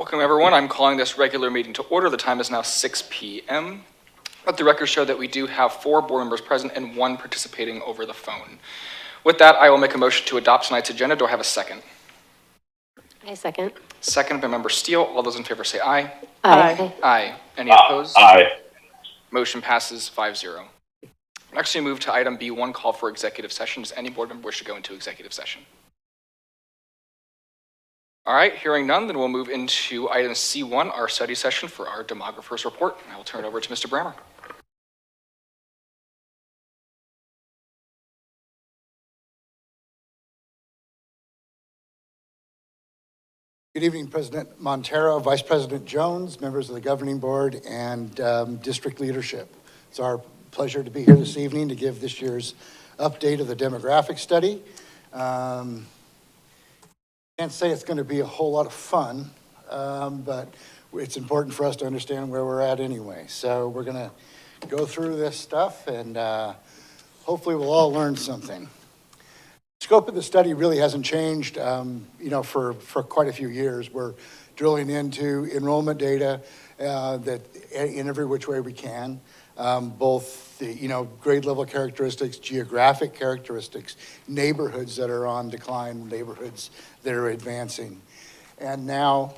Welcome, everyone. I'm calling this regular meeting to order. The time is now 6 p.m. Let the record show that we do have 4 board members present and 1 participating over the phone. With that, I will make a motion to adopt tonight's agenda. Do I have a second? I second. Second by Member Steele. All those in favor say aye. Aye. Aye. Any opposed? Aye. Motion passes 5-0. Next, we move to item B1, call for executive session. Does any board member wish to go into executive session? All right, hearing none, then we'll move into item C1, our study session for our demographers report. I will turn it over to Mr. Brammer. Good evening, President Montero, Vice President Jones, members of the governing board, and district leadership. It's our pleasure to be here this evening to give this year's update of the demographic study. Can't say it's going to be a whole lot of fun, but it's important for us to understand where we're at anyway. So we're going to go through this stuff, and hopefully we'll all learn something. The scope of the study really hasn't changed, for quite a few years. We're drilling into enrollment data that in every which way we can, both the, grade level characteristics, geographic characteristics, neighborhoods that are on decline, neighborhoods that are advancing. And now,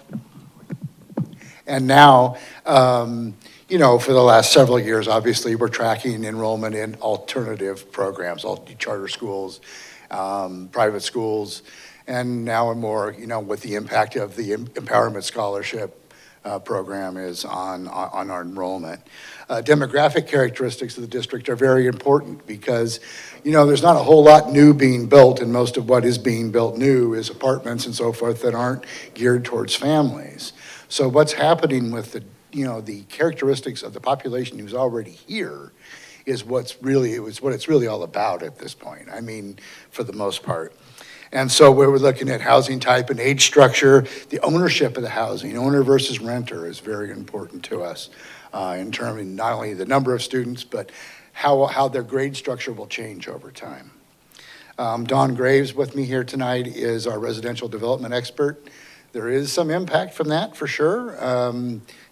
for the last several years, obviously, we're tracking enrollment in alternative programs, all charter schools, private schools, and now more, what the impact of the Empowerment Scholarship program is on our enrollment. Demographic characteristics of the district are very important because, there's not a whole lot new being built, and most of what is being built new is apartments and so forth that aren't geared towards families. So what's happening with the characteristics of the population who's already here is what it's really all about at this point. I mean, for the most part. And so we're looking at housing type and age structure, the ownership of the housing, owner versus renter is very important to us in terms of not only the number of students, but how their grade structure will change over time. Dawn Graves with me here tonight is our residential development expert. There is some impact from that for sure.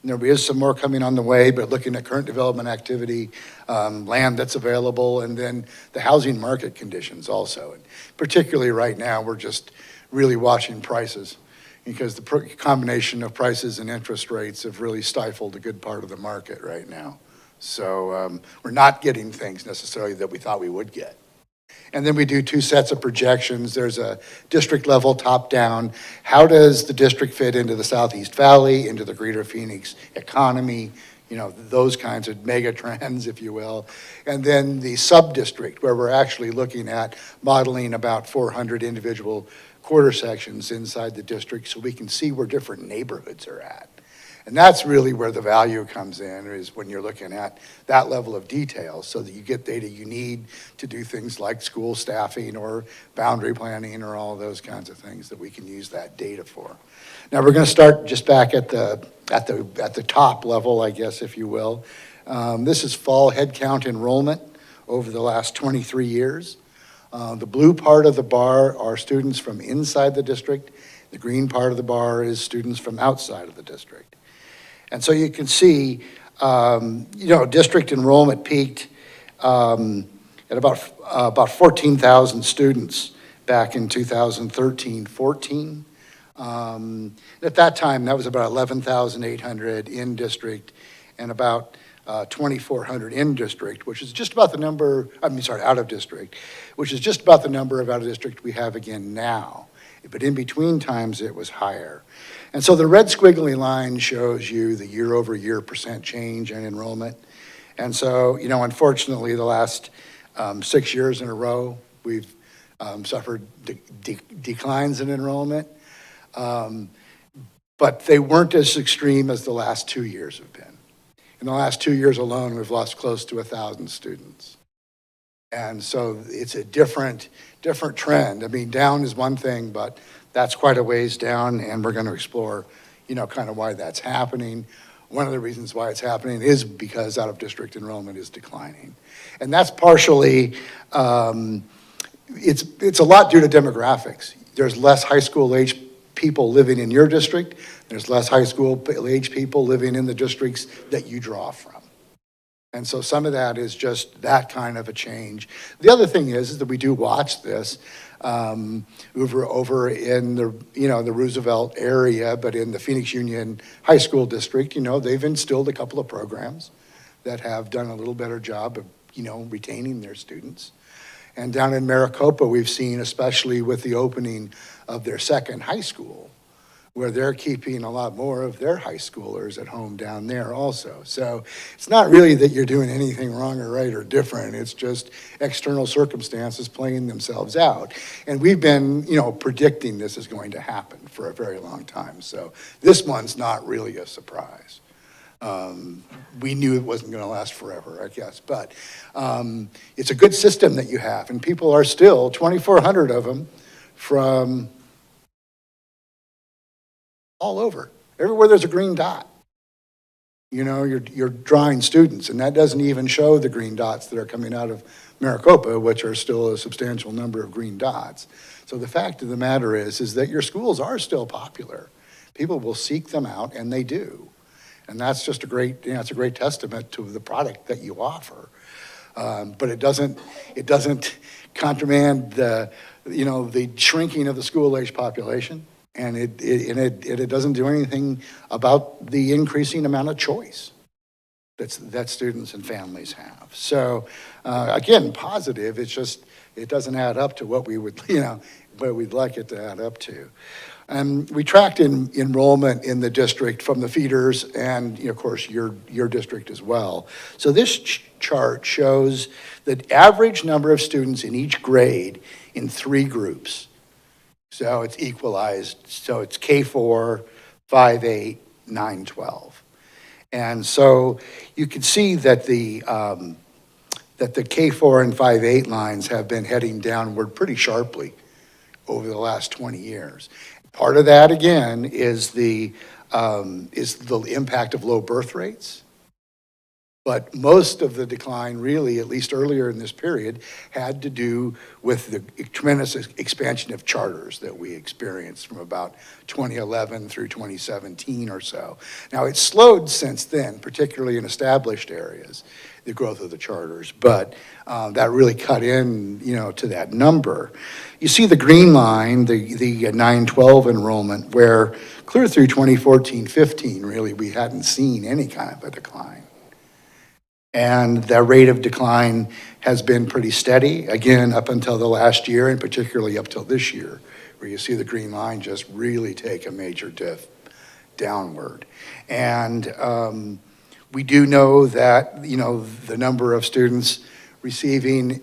There is some more coming on the way, but looking at current development activity, land that's available, and then the housing market conditions also. And particularly right now, we're just really watching prices because the combination of prices and interest rates have really stifled a good part of the market right now. So we're not getting things necessarily that we thought we would get. And then we do 2 sets of projections. There's a district level top down. How does the district fit into the Southeast Valley, into the greater Phoenix economy, those kinds of mega trends, if you will. And then the sub-district, where we're actually looking at modeling about 400 individual quarter sections inside the district so we can see where different neighborhoods are at. And that's really where the value comes in, is when you're looking at that level of detail so that you get data you need to do things like school staffing or boundary planning or all of those kinds of things that we can use that data for. Now we're going to start just back at the top level, I guess, if you will. This is fall headcount enrollment over the last 23 years. The blue part of the bar are students from inside the district. The green part of the bar is students from outside of the district. And so you can see, district enrollment peaked at about 14,000 students back in 2013-14. At that time, that was about 11,800 in district and about 2,400 in district, which is just about the number, out of district, which is just about the number of out of district we have again now. But in between times, it was higher. And so the red squiggly line shows you the year-over-year % change in enrollment. And so, unfortunately, the last 6 years in a row, we've suffered declines in enrollment. But they weren't as extreme as the last 2 years have been. In the last 2 years alone, we've lost close to 1,000 students. And so it's a different trend. I mean, down is one thing, but that's quite a ways down, and we're going to explore, kind of why that's happening. One of the reasons why it's happening is because out-of-district enrollment is declining. And that's partially, it's a lot due to demographics. There's less high school age people living in your district. There's less high school age people living in the districts that you draw from. And so some of that is just that kind of a change. The other thing is that we do watch this over in the, the Roosevelt area, but in the Phoenix Union High School District, they've instilled a couple of programs that have done a little better job of, retaining their students. And down in Maricopa, we've seen, especially with the opening of their second high school, where they're keeping a lot more of their high schoolers at home down there also. So it's not really that you're doing anything wrong or right or different. It's just external circumstances playing themselves out. And we've been, predicting this is going to happen for a very long time. So this one's not really a surprise. We knew it wasn't going to last forever, I guess. But it's a good system that you have. And people are still, 2,400 of them, from all over. Everywhere there's a green dot, you're drawing students, and that doesn't even show the green dots that are coming out of Maricopa, which are still a substantial number of green dots. So the fact of the matter is that your schools are still popular. People will seek them out, and they do. And that's just a great, it's a great testament to the product that you offer. But it doesn't countermand the shrinking of the school-age population. And it doesn't do anything about the increasing amount of choice that students and families have. So, again, positive. It's just it doesn't add up to what we would, what we'd like it to add up to. We tracked enrollment in the district from the feeders and, of course, your district as well. So this chart shows the average number of students in each grade in 3 groups. So it's equalized. So it's K4, 5-8, 9-12. And so you can see that the K4 and 5-8 lines have been heading downward pretty sharply over the last 20 years. Part of that, again, is the impact of low birth rates. But most of the decline, really, at least earlier in this period, had to do with the tremendous expansion of charters that we experienced from about 2011 through 2017 or so. Now, it's slowed since then, particularly in established areas, the growth of the charters, but that really cut in, to that number. You see the green line, the 9-12 enrollment, where clear through 2014-15, really, we hadn't seen any kind of a decline. And the rate of decline has been pretty steady, again, up until the last year, and particularly up till this year, where you see the green line just really take a major dip downward. And we do know that, the number of students receiving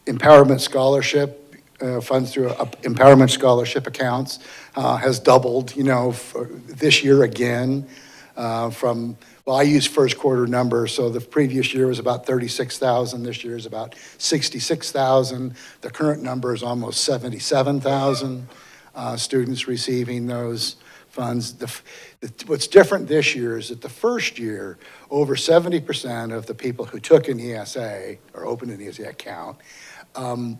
empowerment scholarship funds through empowerment scholarship accounts has doubled, this year again from, well, I use first quarter numbers, so the previous year was about 36,000, this year is about 66,000. The current number is almost 77,000 students receiving those funds. What's different this year is that the first year, over 70% of the people who took an ESA or opened an ESA account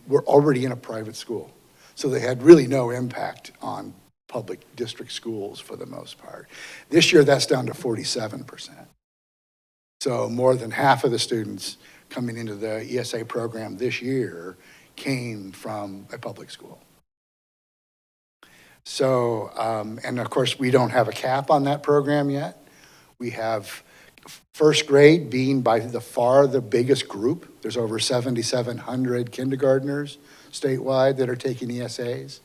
were already in a private school. So they had really no impact on public district schools for the most part. This year, that's down to 47%. So more than half of the students coming into the ESA program this year came from a public school. So, and of course, we don't have a cap on that program yet. We have first grade being by far the biggest group. There's over 7,700 kindergartners statewide that are taking ESAs.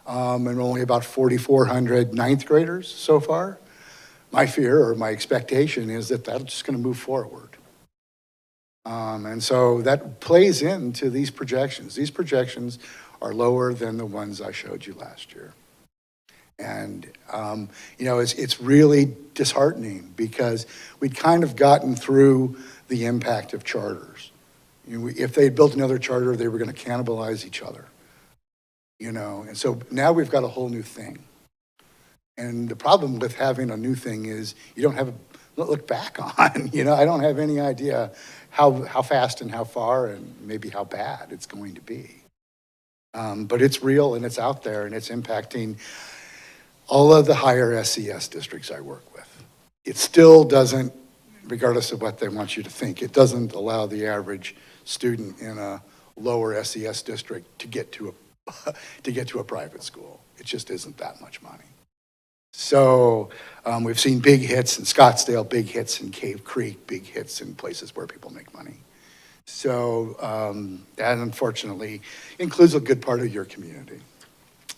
And only about 4,400 ninth graders so far. My fear or my expectation is that that's just going to move forward. And so that plays into these projections. These projections are lower than the ones I showed you last year. And, it's really disheartening because we'd kind of gotten through the impact of charters. If they had built another charter, they were going to cannibalize each other. And so now we've got a whole new thing. And the problem with having a new thing is you don't have a look back on, I don't have any idea how fast and how far and maybe how bad it's going to be. But it's real and it's out there and it's impacting all of the higher SES districts I work with. It still doesn't, regardless of what they want you to think, it doesn't allow the average student in a lower SES district to get to a private school. It just isn't that much money. So we've seen big hits in Scottsdale, big hits in Cave Creek, big hits in places where people make money. So that unfortunately includes a good part of your community.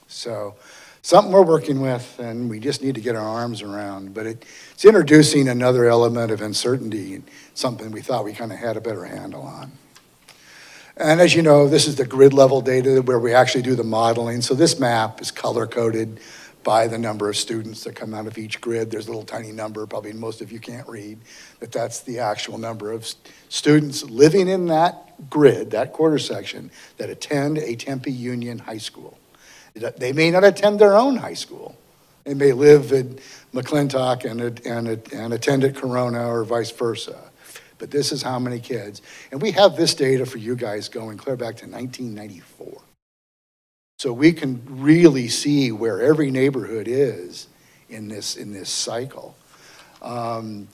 So something we're working with and we just need to get our arms around, but it's introducing another element of uncertainty, something we thought we kind of had a better handle on. And as you know, this is the grid level data where we actually do the modeling. So this map is color coded by the number of students that come out of each grid. There's a little tiny number, probably most of you can't read, but that's the actual number of students living in that grid, that quarter section, that attend a Tempe Union high school. They may not attend their own high school. They may live in McClintock and attend at Corona or vice versa. But this is how many kids. And we have this data for you guys going clear back to 1994. So we can really see where every neighborhood is in this cycle. And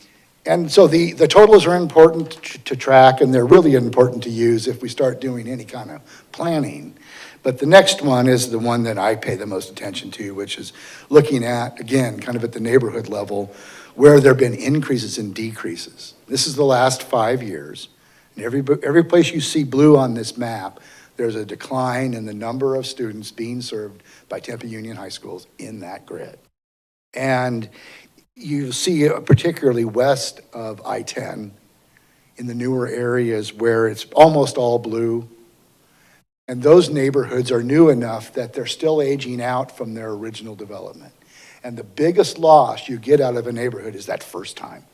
so the totals are important to track, and they're really important to use if we start doing any kind of planning. But the next one is the one that I pay the most attention to, which is looking at, again, kind of at the neighborhood level, where there have been increases and decreases. This is the last 5 years. And every place you see blue on this map, there's a decline in the number of students being served by Tempe Union High Schools in that grid. And you see, particularly west of I-10, in the newer areas where it's almost all blue. And those neighborhoods are new enough that they're still aging out from their original development. And the biggest loss you get out of a neighborhood is that first time.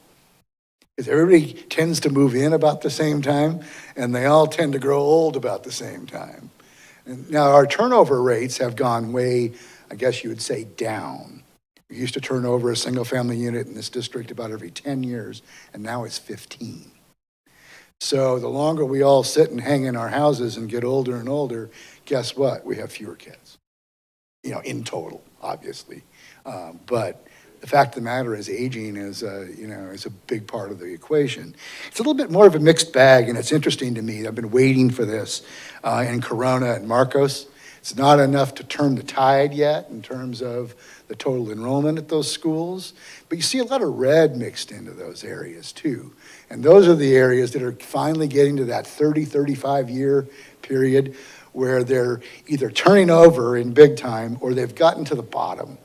Because everybody tends to move in about the same time, and they all tend to grow old about the same time. And now our turnover rates have gone way, I guess you would say, down. We used to turn over a single-family unit in this district about every 10 years, and now it's 15. So the longer we all sit and hang in our houses and get older and older, guess what? We have fewer kids, in total, obviously. But the fact of the matter is aging is a big part of the equation. It's a little bit more of a mixed bag, and it's interesting to me. I've been waiting for this in Corona and Marcos. It's not enough to turn the tide yet in terms of the total enrollment at those schools, but you see a lot of red mixed into those areas too. And those are the areas that are finally getting to that 30, 35-year period where they're either turning over in big time or they've gotten to the bottom.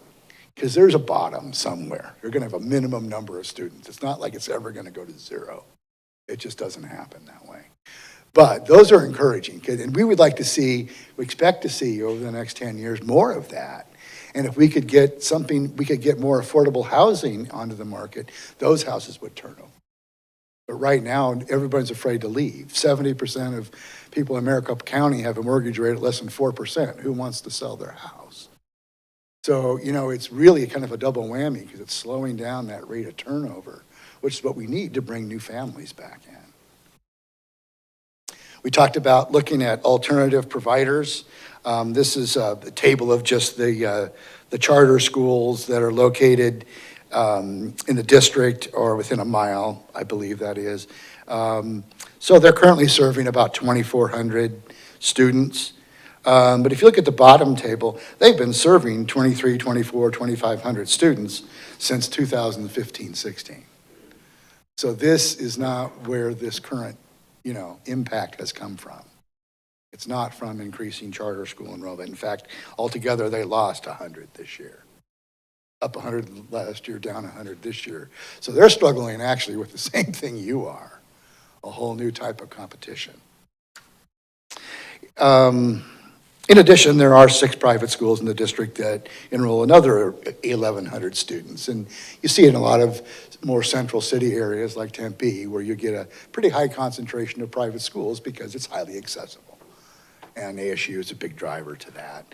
Because there's a bottom somewhere. You're going to have a minimum number of students. It's not like it's ever going to go to zero. It just doesn't happen that way. But those are encouraging, and we would like to see, we expect to see over the next 10 years more of that. And if we could get more affordable housing onto the market, those houses would turn over. But right now, everybody's afraid to leave. 70% of people in Maricopa County have a mortgage rate at less than 4%. Who wants to sell their house? So, it's really kind of a double whammy because it's slowing down that rate of turnover, which is what we need to bring new families back in. We talked about looking at alternative providers. This is a table of just the charter schools that are located in the district or within a mile, I believe that is. So they're currently serving about 2,400 students. But if you look at the bottom table, they've been serving 23, 24, 2,500 students since 2015-16. So this is not where this current, impact has come from. It's not from increasing charter school enrollment. In fact, altogether, they lost 100 this year. Up 100 last year, down 100 this year. So they're struggling actually with the same thing you are, a whole new type of competition. In addition, there are 6 private schools in the district that enroll another 1,100 students. And you see it in a lot of more central city areas like Tempe, where you get a pretty high concentration of private schools because it's highly accessible. And ASU is a big driver to that.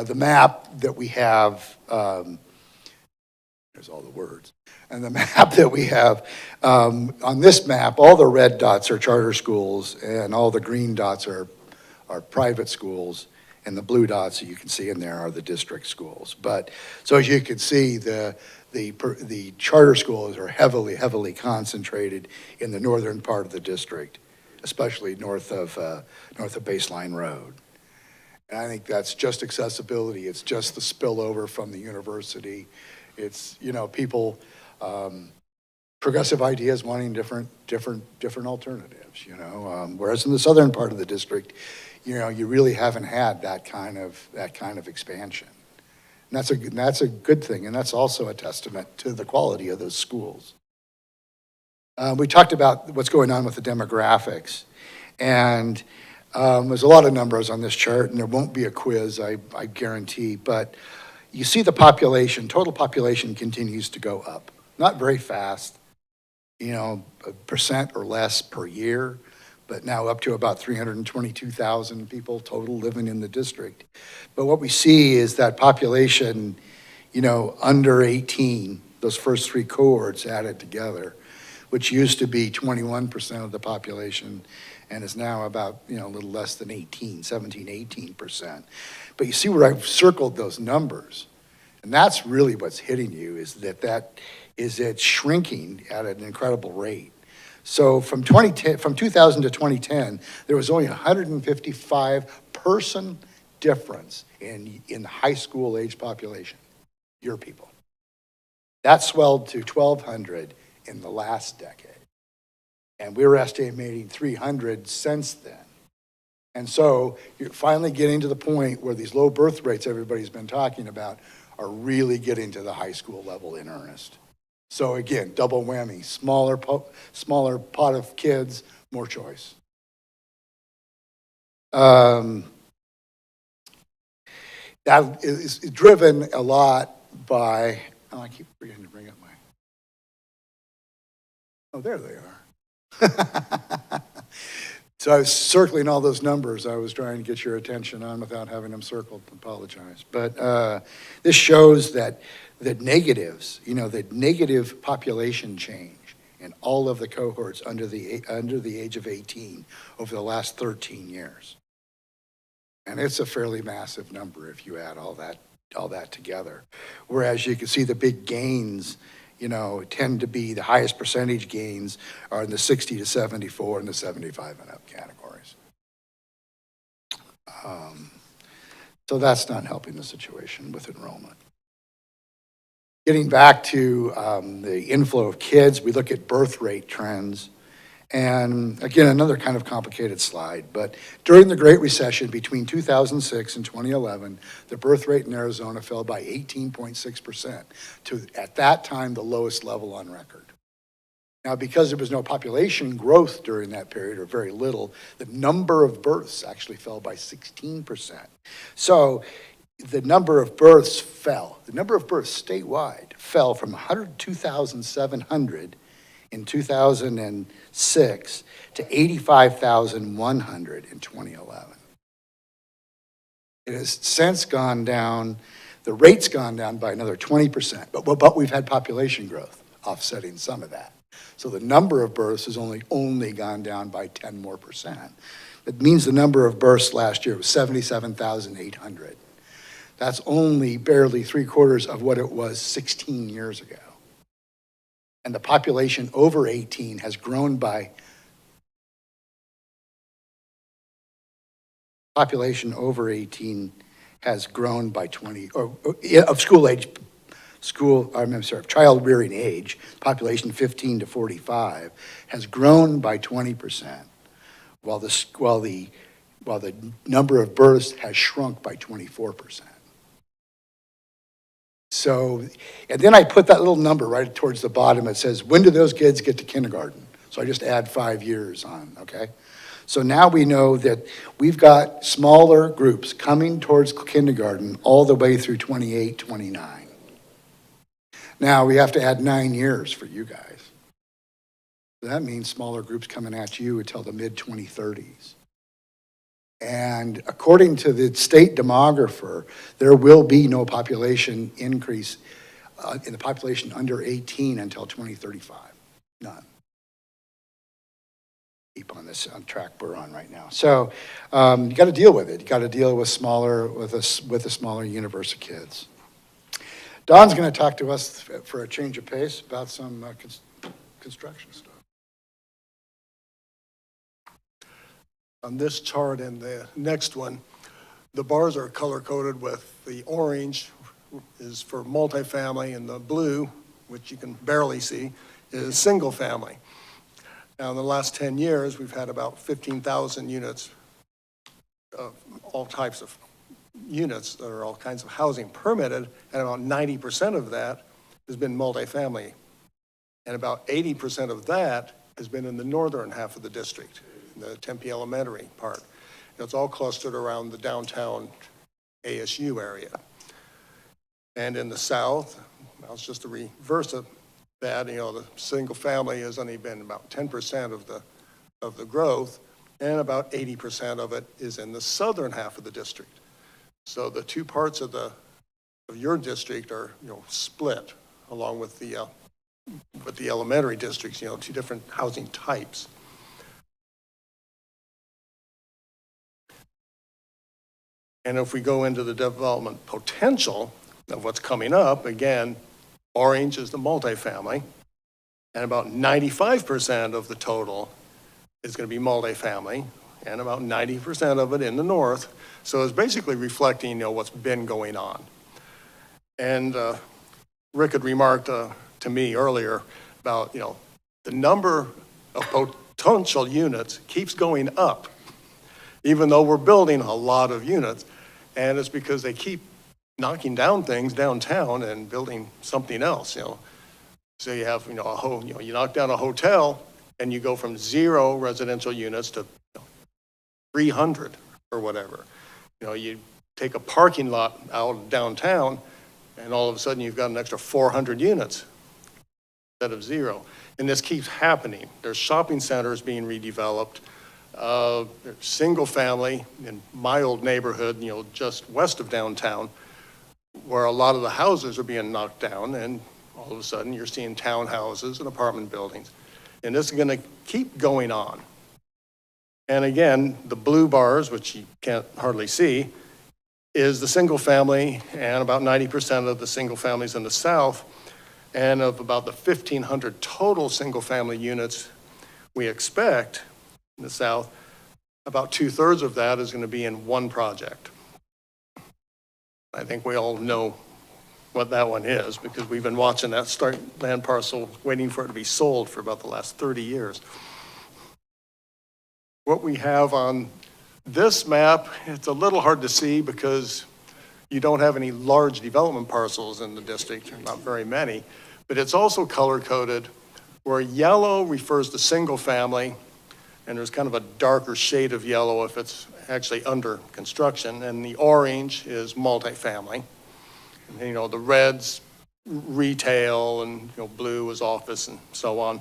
The map that we have, there's all the words. And the map that we have, on this map, all the red dots are charter schools and all the green dots are private schools. And the blue dots that you can see in there are the district schools. But, so as you can see, the charter schools are heavily concentrated in the northern part of the district, especially north of Baseline Road. And I think that's just accessibility. It's just the spillover from the university. It's, people, progressive ideas wanting different alternatives, whereas in the southern part of the district, you really haven't had that kind of expansion. And that's a good thing, and that's also a testament to the quality of those schools. We talked about what's going on with the demographics, and there's a lot of numbers on this chart, and there won't be a quiz, I guarantee, but you see the population, total population continues to go up. Not very fast, a percent or less per year, but now up to about 322,000 people total living in the district. But what we see is that population, under 18, those first three cohorts added together, which used to be 21% of the population and is now about, a little less than 18%. But you see where I've circled those numbers. And that's really what's hitting you, is it's shrinking at an incredible rate. So from 2000 to 2010, there was only 155 person difference in the high school age population, your people. That swelled to 1,200 in the last decade. And we're estimating 300 since then. And so you're finally getting to the point where these low birth rates everybody's been talking about are really getting to the high school level in earnest. So again, double whammy, smaller pot of kids, more choice. That is driven a lot by, I keep forgetting to bring up there they are. So I was circling all those numbers I was trying to get your attention on without having them circled. Apologize. But this shows that negatives, the negative population change in all of the cohorts under the age of 18 over the last 13 years. And it's a fairly massive number if you add all that together. Whereas you can see the big gains, tend to be the highest percentage gains are in the 60 to 74 and the 75 and up categories. So that's not helping the situation with enrollment. Getting back to the inflow of kids, we look at birth rate trends. And again, another kind of complicated slide, but during the Great Recession between 2006 and 2011, the birth rate in Arizona fell by 18.6% to, at that time, the lowest level on record. Now, because there was no population growth during that period, or very little, the number of births actually fell by 16%. So the number of births fell. The number of births statewide fell from 102,700 in 2006 to 85,100 in 2011. It has since gone down, the rate's gone down by another 20%, but we've had population growth offsetting some of that. So the number of births has only gone down by 10 more percent. That means the number of births last year was 77,800. That's only barely 3/4 of what it was 16 years ago. And the population over 18 has grown by, population over 18 has grown by 20, of child rearing age, population 15 to 45 has grown by 20%, while the number of births has shrunk by 24%. So, and then I put that little number right towards the bottom. It says, when do those kids get to kindergarten? So I just add 5 years on, okay? So now we know that we've got smaller groups coming towards kindergarten all the way through 28, 29. Now we have to add 9 years for you guys. So that means smaller groups coming at you until the mid-2030s. And according to the state demographer, there will be no population increase in the population under 18 until 2035. None. keep on this on track we're on right now. So you got to deal with it. You got to deal with a smaller universe of kids. Don's going to talk to us for a change of pace about some construction stuff. On this chart and the next one, the bars are color-coded with the orange is for multifamily and the blue, which you can barely see, is single family. Now, in the last 10 years, we've had about 15,000 units of all types of units that are all kinds of housing permitted, and about 90% of that has been multifamily. And about 80% of that has been in the northern half of the district, the Tempe Elementary part. It's all clustered around the downtown ASU area. And in the south, well, it's just the reverse of that. The single family has only been about 10% of the growth, and about 80% of it is in the southern half of the district. So the two parts of your district are split along with the elementary districts. Two different housing types. And if we go into the development potential of what's coming up, again, orange is the multifamily, and about 95% of the total is going to be multifamily, and about 90% of it in the north. So it's basically reflecting, what's been going on. And Rick had remarked to me earlier about, the number of potential units keeps going up, even though we're building a lot of units. And it's because they keep knocking down things downtown and building something else. So you have, you knock down a hotel and you go from 0 residential units to 300 or whatever. You take a parking lot out downtown and all of a sudden you've got an extra 400 units instead of 0. And this keeps happening. There's shopping centers being redeveloped. Single family in my old neighborhood, just west of downtown, where a lot of the houses are being knocked down, and all of a sudden you're seeing townhouses and apartment buildings. And this is going to keep going on. And again, the blue bars, which you can't hardly see, is the single family, and about 90% of the single families in the south, and of about the 1,500 total single family units we expect in the south, about 2/3 of that is going to be in one project. I think we all know what that one is because we've been watching that start land parcel waiting for it to be sold for about the last 30 years. What we have on this map, it's a little hard to see because you don't have any large development parcels in the district, not very many, but it's also color-coded where yellow refers to single family, and there's kind of a darker shade of yellow if it's actually under construction, and the orange is multifamily. And, the red's retail, and blue is office and so on.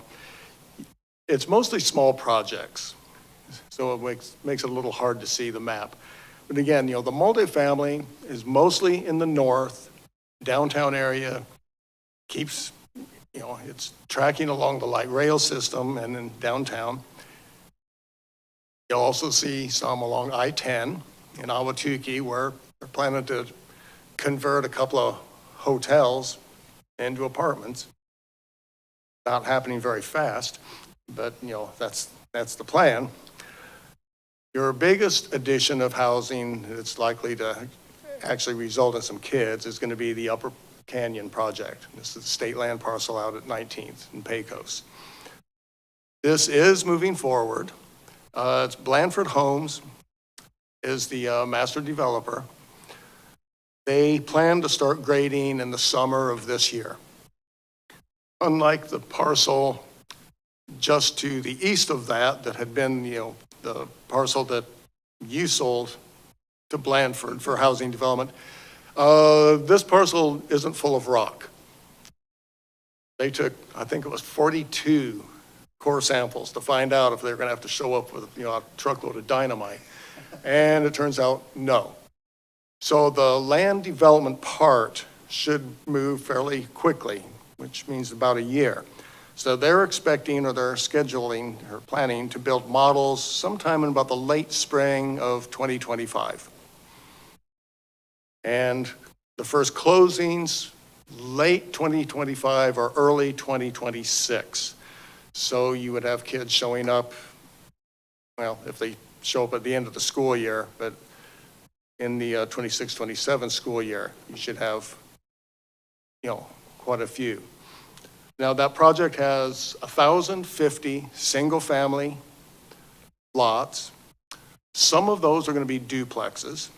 It's mostly small projects, so it makes it a little hard to see the map. But again, the multifamily is mostly in the north, downtown area, keeps, it's tracking along the light rail system and in downtown. You'll also see some along I-10 in Ahwatukee where they're planning to convert a couple of hotels into apartments. Not happening very fast, but that's the plan. Your biggest addition of housing that's likely to actually result in some kids is going to be the Upper Canyon project. This is the state land parcel out at 19th and Pecos. This is moving forward. It's Blandford Homes is the master developer. They plan to start grading in the summer of this year. Unlike the parcel just to the east of that had been, the parcel that you sold to Blandford for housing development, this parcel isn't full of rock. They took, I think it was 42 core samples to find out if they're going to have to show up with a truckload of dynamite. And it turns out no. So the land development part should move fairly quickly, which means about a year. So they're expecting, or they're scheduling, or planning to build models sometime in about the late spring of 2025. And the first closings, late 2025 or early 2026. So you would have kids showing up, well, if they show up at the end of the school year, but in the 26-27 school year, you should have, quite a few. Now, that project has 1,050 single-family lots. Some of those are going to be duplexes,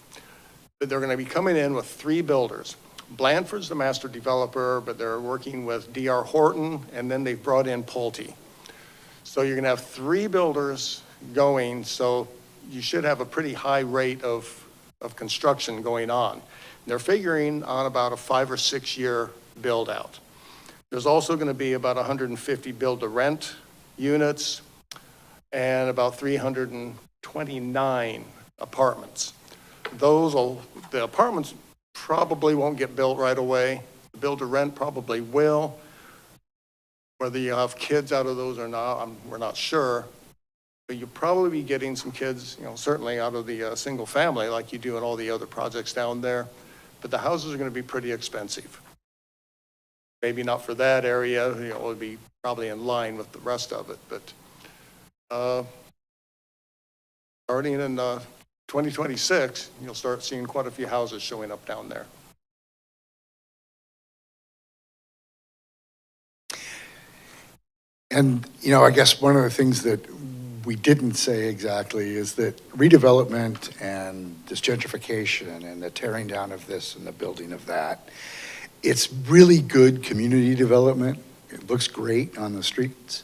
but they're going to be coming in with 3 builders. Blandford's the master developer, but they're working with D.R. Horton, and then they've brought in Pulte. So you're going to have 3 builders going, so you should have a pretty high rate of construction going on. They're figuring on about a 5 or 6 year build out. There's also going to be about 150 build to rent units and about 329 apartments. The apartments probably won't get built right away. The build to rent probably will. Whether you have kids out of those or not, we're not sure. But you'll probably be getting some kids, certainly out of the single family like you do in all the other projects down there. But the houses are going to be pretty expensive. Maybe not for that area, it would be probably in line with the rest of it. But starting in 2026, you'll start seeing quite a few houses showing up down there. And, I guess one of the things that we didn't say exactly is that redevelopment and this gentrification and the tearing down of this and the building of that, it's really good community development. It looks great on the streets,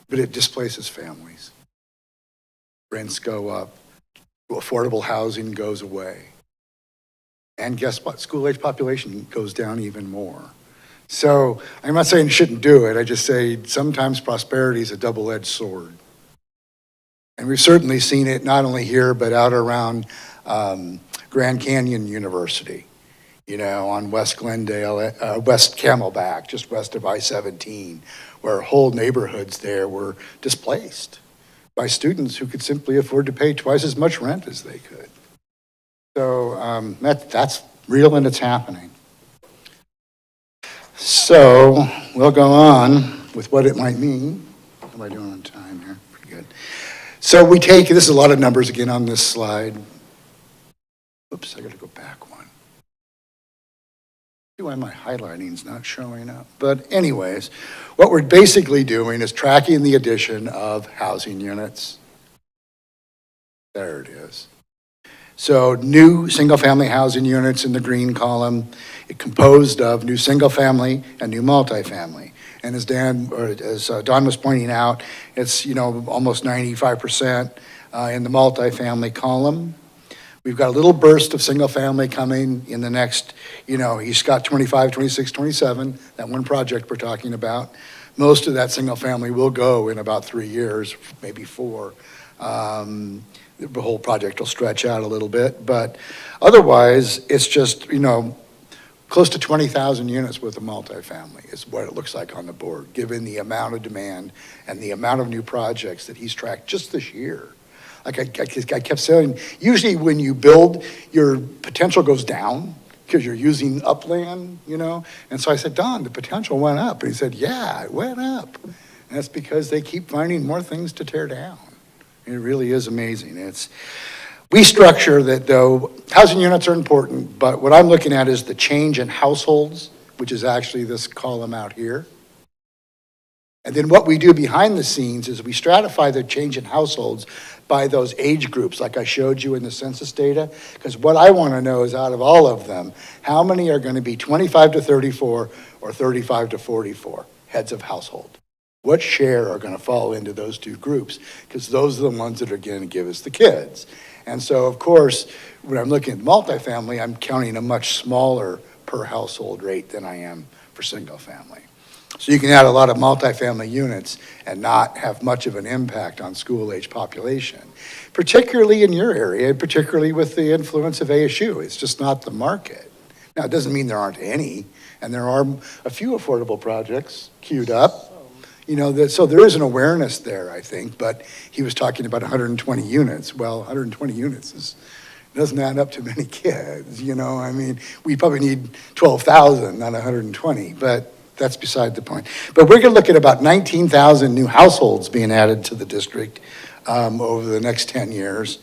but it displaces families. Rents go up, affordable housing goes away. And guess what? School-age population goes down even more. So I'm not saying you shouldn't do it. I just say sometimes prosperity is a double-edged sword. And we've certainly seen it not only here, but out around Grand Canyon University, on West Glendale, West Camelback, just west of I-17, where whole neighborhoods there were displaced by students who could simply afford to pay twice as much rent as they could. So that's real and it's happening. So we'll go on with what it might mean. How am I doing on time here? Pretty good. So this is a lot of numbers again on this slide. Oops, I gotta go back one. See why my highlighting's not showing up. But anyways, what we're basically doing is tracking the addition of housing units. There it is. So new single-family housing units in the green column, it composed of new single-family and new multifamily. And as Don was pointing out, it's, almost 95% in the multifamily column. We've got a little burst of single-family coming in the next, he's got 25, 26, 27, that one project we're talking about. Most of that single-family will go in about 3 years, maybe 4. The whole project will stretch out a little bit, but otherwise, it's just, close to 20,000 units with a multifamily is what it looks like on the board, given the amount of demand and the amount of new projects that he's tracked just this year. Like I kept saying, usually when you build, your potential goes down because you're using upland, And so I said, Don, the potential went up. And he said, yeah, it went up. And that's because they keep finding more things to tear down. It really is amazing. We structure that, though, housing units are important, but what I'm looking at is the change in households, which is actually this column out here. And then what we do behind the scenes is we stratify the change in households by those age groups, like I showed you in the census data, because what I want to know is out of all of them, how many are going to be 25 to 34 or 35 to 44 heads of household? What share are going to fall into those two groups? Because those are the ones that are going to give us the kids. And so, of course, when I'm looking at multifamily, I'm counting a much smaller per household rate than I am for single family. So you can add a lot of multifamily units and not have much of an impact on school-age population, particularly in your area, particularly with the influence of ASU. It's just not the market. Now, it doesn't mean there aren't any, and there are a few affordable projects queued up. So there is an awareness there, I think, but he was talking about 120 units. Well, 120 units doesn't add up to many kids, I mean, we probably need 12,000, not 120, but that's beside the point. But we're going to look at about 19,000 new households being added to the district over the next 10 years,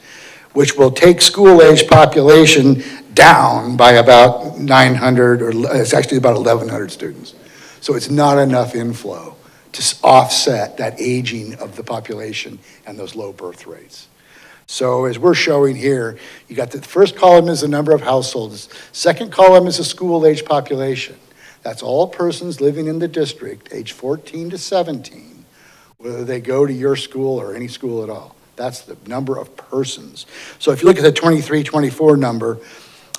which will take school-age population down by about 900, or it's actually about 1,100 students. So it's not enough inflow to offset that aging of the population and those low birth rates. So as we're showing here, you got the first column is the number of households. Second column is the school-age population. That's all persons living in the district, age 14 to 17, whether they go to your school or any school at all. That's the number of persons. So if you look at the 23-24 number,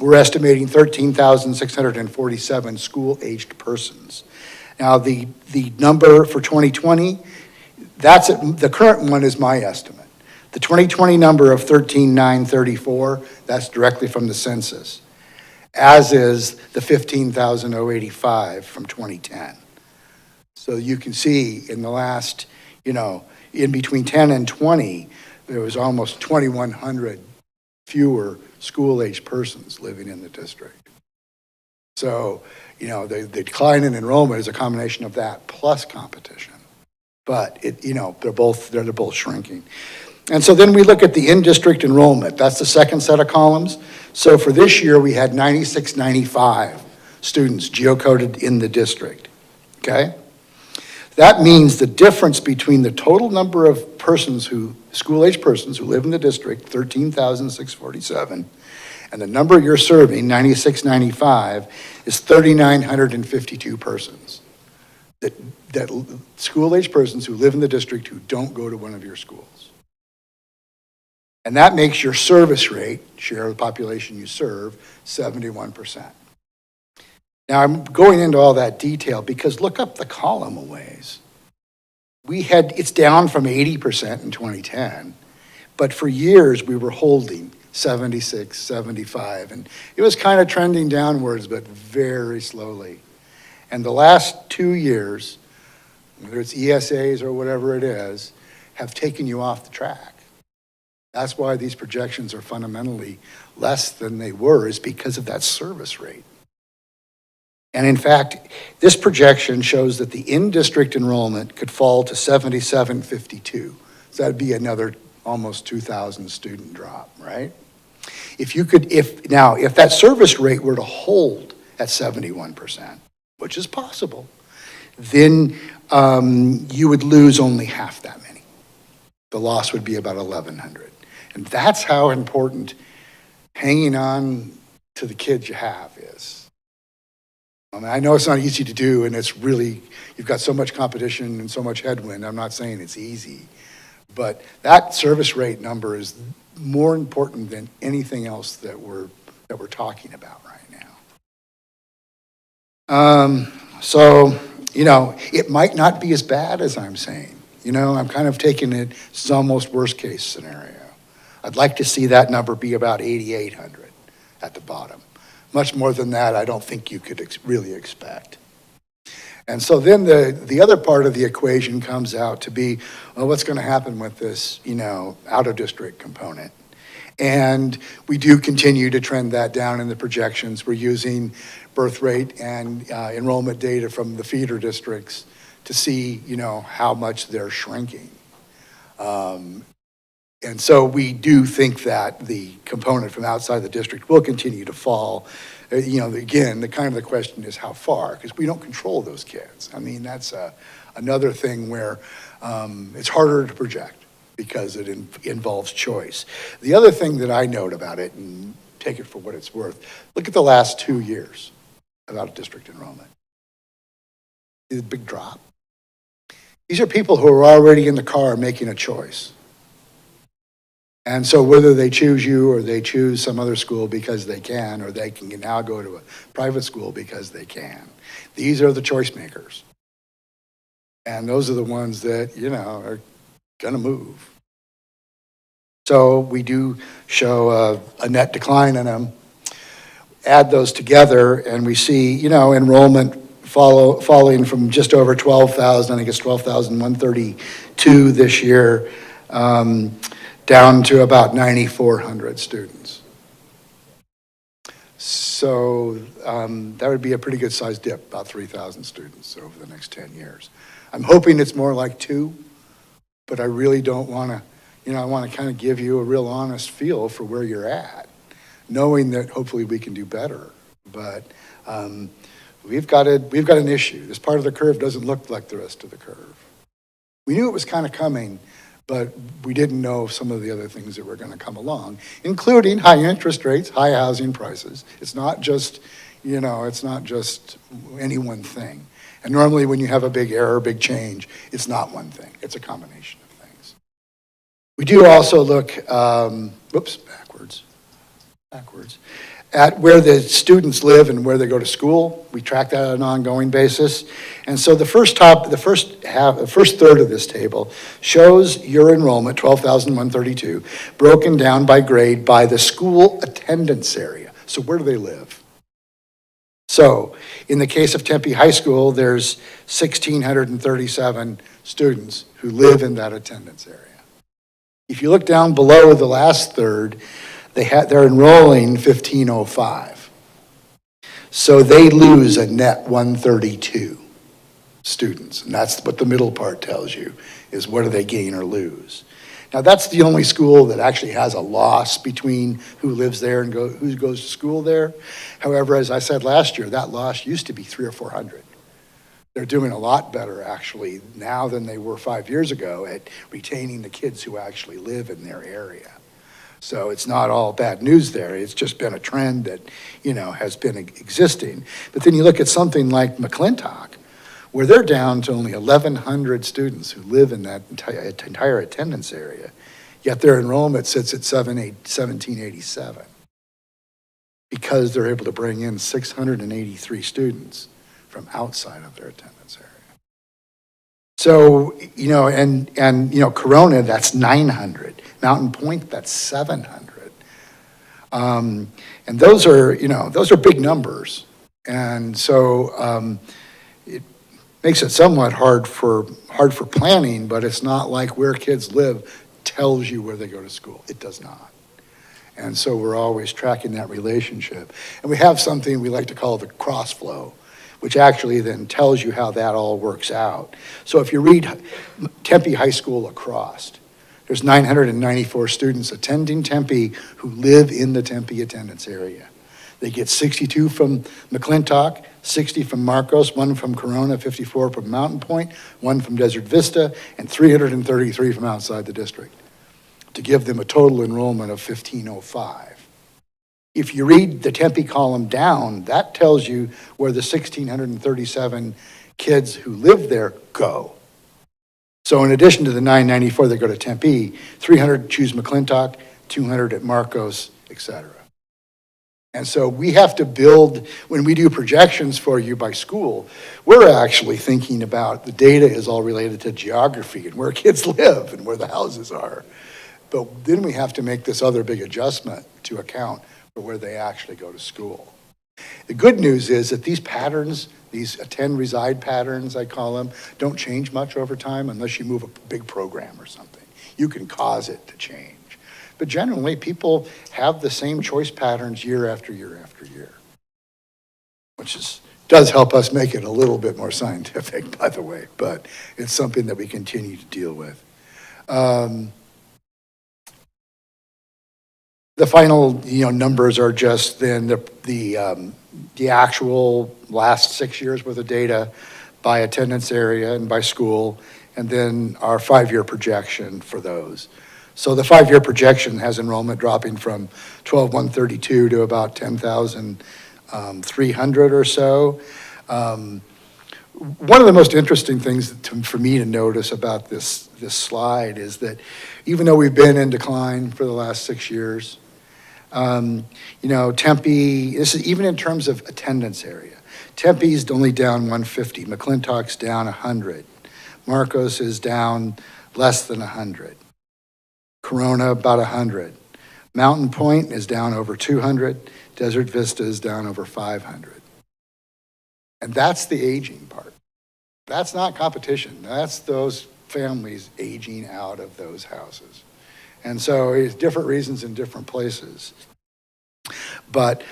we're estimating 13,647 school-aged persons. Now, the number for 2020, the current one is my estimate. The 2020 number of 13,934, that's directly from the census, as is the 15,085 from 2010. So you can see in the last, in between 10 and 20, there was almost 2,100 fewer school-aged persons living in the district. So, the decline in enrollment is a combination of that plus competition. But they're both shrinking. And so then we look at the in-district enrollment. That's the second set of columns. So for this year, we had 9,695 students geocoded in the district, okay? That means the difference between the total number of school-age persons who live in the district, 13,647, and the number you're serving, 9,695, is 3,952 persons. That school-age persons who live in the district who don't go to one of your schools. And that makes your service rate, share of the population you serve, 71%. Now, I'm going into all that detail because look up the column a ways. It's down from 80% in 2010, but for years we were holding 76, 75, and it was kind of trending downwards, but very slowly. And the last 2 years, whether it's ESAs or whatever it is, have taken you off the track. That's why these projections are fundamentally less than they were, is because of that service rate. And in fact, this projection shows that the in-district enrollment could fall to 7,752. So that'd be another almost 2,000 student drop, right? If that service rate were to hold at 71%, which is possible, then you would lose only half that many. The loss would be about 1,100. And that's how important hanging on to the kids you have is. I know it's not easy to do, and it's really, you've got so much competition and so much headwind. I'm not saying it's easy, but that service rate number is more important than anything else that we're talking about right now. It might not be as bad as I'm saying. I'm kind of taking it, it's almost worst case scenario. I'd like to see that number be about 8,800 at the bottom. Much more than that, I don't think you could really expect. And so then the other part of the equation comes out to be, well, what's going to happen with this, out-of-district component? And we do continue to trend that down in the projections. We're using birth rate and enrollment data from the feeder districts to see, how much they're shrinking. And so we do think that the component from outside the district will continue to fall. Again, the question is how far, because we don't control those kids. I mean, that's another thing where it's harder to project because it involves choice. The other thing that I note about it, and take it for what it's worth, look at the last 2 years of out-of-district enrollment. It's a big drop. These are people who are already in the car making a choice. And so whether they choose you or they choose some other school because they can, or they can now go to a private school because they can, these are the choice makers. And those are the ones that, are going to move. So we do show a net decline in them. Add those together and we see, enrollment falling from just over 12,000, I think it's 12,132 this year, down to about 9,400 students. So that would be a pretty good sized dip, about 3,000 students over the next 10 years. I'm hoping it's more like 2, but I really don't want to, I want to kind of give you a real honest feel for where you're at, knowing that hopefully we can do better. But we've got an issue. This part of the curve doesn't look like the rest of the curve. We knew it was kind of coming, but we didn't know some of the other things that were going to come along, including high interest rates, high housing prices. It's not just, it's not just any one thing. And normally when you have a big error, big change, it's not one thing. It's a combination of things. We do also look, backwards, at where the students live and where they go to school. We track that on an ongoing basis. And so the first third of this table shows your enrollment, 12,132, broken down by grade by the school attendance area. So where do they live? So in the case of Tempe High School, there's 1,637 students who live in that attendance area. If you look down below the last third, they're enrolling 1,505. So they lose a net 132 students. And that's what the middle part tells you, is what do they gain or lose. Now that's the only school that actually has a loss between who lives there and who goes to school there. However, as I said last year, that loss used to be 300 or 400. They're doing a lot better actually now than they were 5 years ago at retaining the kids who actually live in their area. So it's not all bad news there. It's just been a trend that, has been existing. But then you look at something like McClintock, where they're down to only 1,100 students who live in that entire attendance area, yet their enrollment sits at 1,787 because they're able to bring in 683 students from outside of their attendance area. So, Corona, that's 900. Mountain Point, that's 700. And those are big numbers. And so it makes it somewhat hard for planning, but it's not like where kids live tells you where they go to school. It does not. And so we're always tracking that relationship. And we have something we like to call the cross flow, which actually then tells you how that all works out. So if you read Tempe High School across, there's 994 students attending Tempe who live in the Tempe attendance area. They get 62 from McClintock, 60 from Marcos, 1 from Corona, 54 from Mountain Point, 1 from Desert Vista, and 333 from outside the district, to give them a total enrollment of 1,505. If you read the Tempe column down, that tells you where the 1,637 kids who live there go. So in addition to the 994 that go to Tempe, 300 choose McClintock, 200 at Marcos, etc. And so we have to build, when we do projections for you by school, we're actually thinking about the data is all related to geography and where kids live and where the houses are. But then we have to make this other big adjustment to account for where they actually go to school. The good news is that these patterns, these attend-reside patterns, I call them, don't change much over time unless you move a big program or something. You can cause it to change. But generally, people have the same choice patterns year after year after year, which does help us make it a little bit more scientific, by the way, but it's something that we continue to deal with. The final, numbers are just then the actual last 6 years worth of data by attendance area and by school, and then our 5-year projection for those. So the 5-year projection has enrollment dropping from 12,132 to about 10,300 or so. One of the most interesting things for me to notice about this slide is that even though we've been in decline for the last 6 years, Tempe, this is even in terms of attendance area. Tempe's only down 150, McClintock's down 100, Marcos is down less than 100, Corona about 100, Mountain Point is down over 200, Desert Vista is down over 500. And that's the aging part. That's not competition. That's those families aging out of those houses. And so it's different reasons in different places. But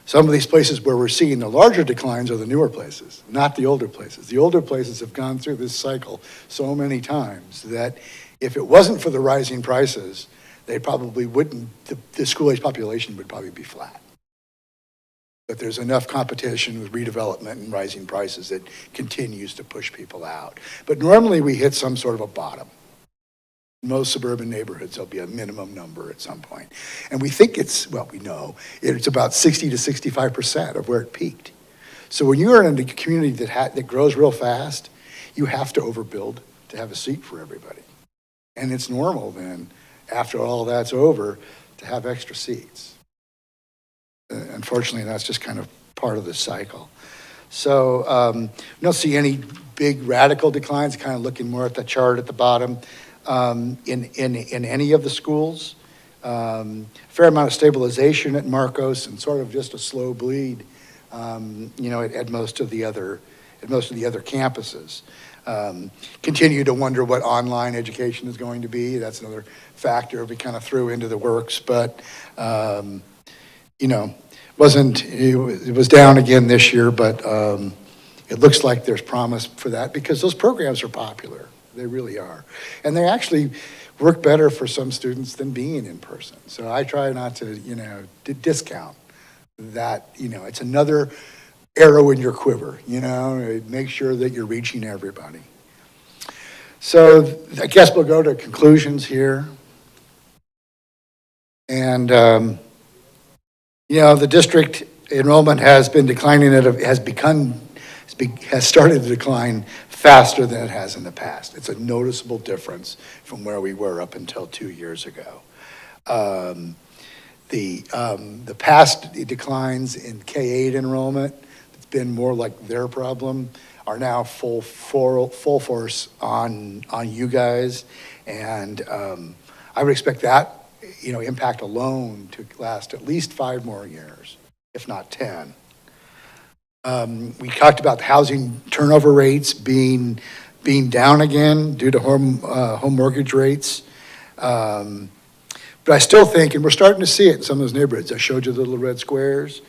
some of these places where we're seeing the larger declines are the newer places, not the older places. The older places have gone through this cycle so many times that if it wasn't for the rising prices, they probably wouldn't, the school-age population would probably be flat. But there's enough competition with redevelopment and rising prices that continues to push people out. But normally we hit some sort of a bottom. In most suburban neighborhoods, there'll be a minimum number at some point. And we think we know it's about 60 to 65% of where it peaked. So when you're in a community that grows real fast, you have to overbuild to have a seat for everybody. And it's normal then, after all that's over, to have extra seats. Unfortunately, that's just kind of part of the cycle. So you don't see any big radical declines, kind of looking more at the chart at the bottom. In any of the schools, fair amount of stabilization at Marcos and sort of just a slow bleed, at most of the other campuses. Continue to wonder what online education is going to be. That's another factor we kind of threw into the works, but it was down again this year, but it looks like there's promise for that because those programs are popular. They really are. And they actually work better for some students than being in person. So I try not to, discount that, it's another arrow in your quiver, make sure that you're reaching everybody. So I guess we'll go to conclusions here. And, the district enrollment has been declining, has started to decline faster than it has in the past. It's a noticeable difference from where we were up until 2 years ago. The past declines in K-8 enrollment, it's been more like their problem, are now full force on you guys. And I would expect that, impact alone to last at least 5 more years, if not 10. We talked about the housing turnover rates being down again due to home mortgage rates. But I still think, and we're starting to see it in some of those neighborhoods, I showed you the little red squares,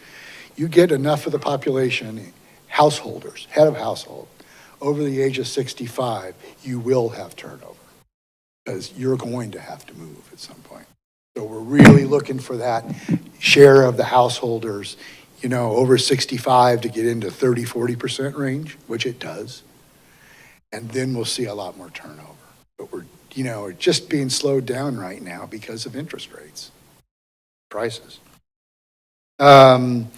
you get enough of the population, householders, head of household, over the age of 65, you will have turnover because you're going to have to move at some point. So we're really looking for that share of the householders, over 65 to get into 30, 40% range, which it does. And then we'll see a lot more turnover. But we're just being slowed down right now because of interest rates, prices. Don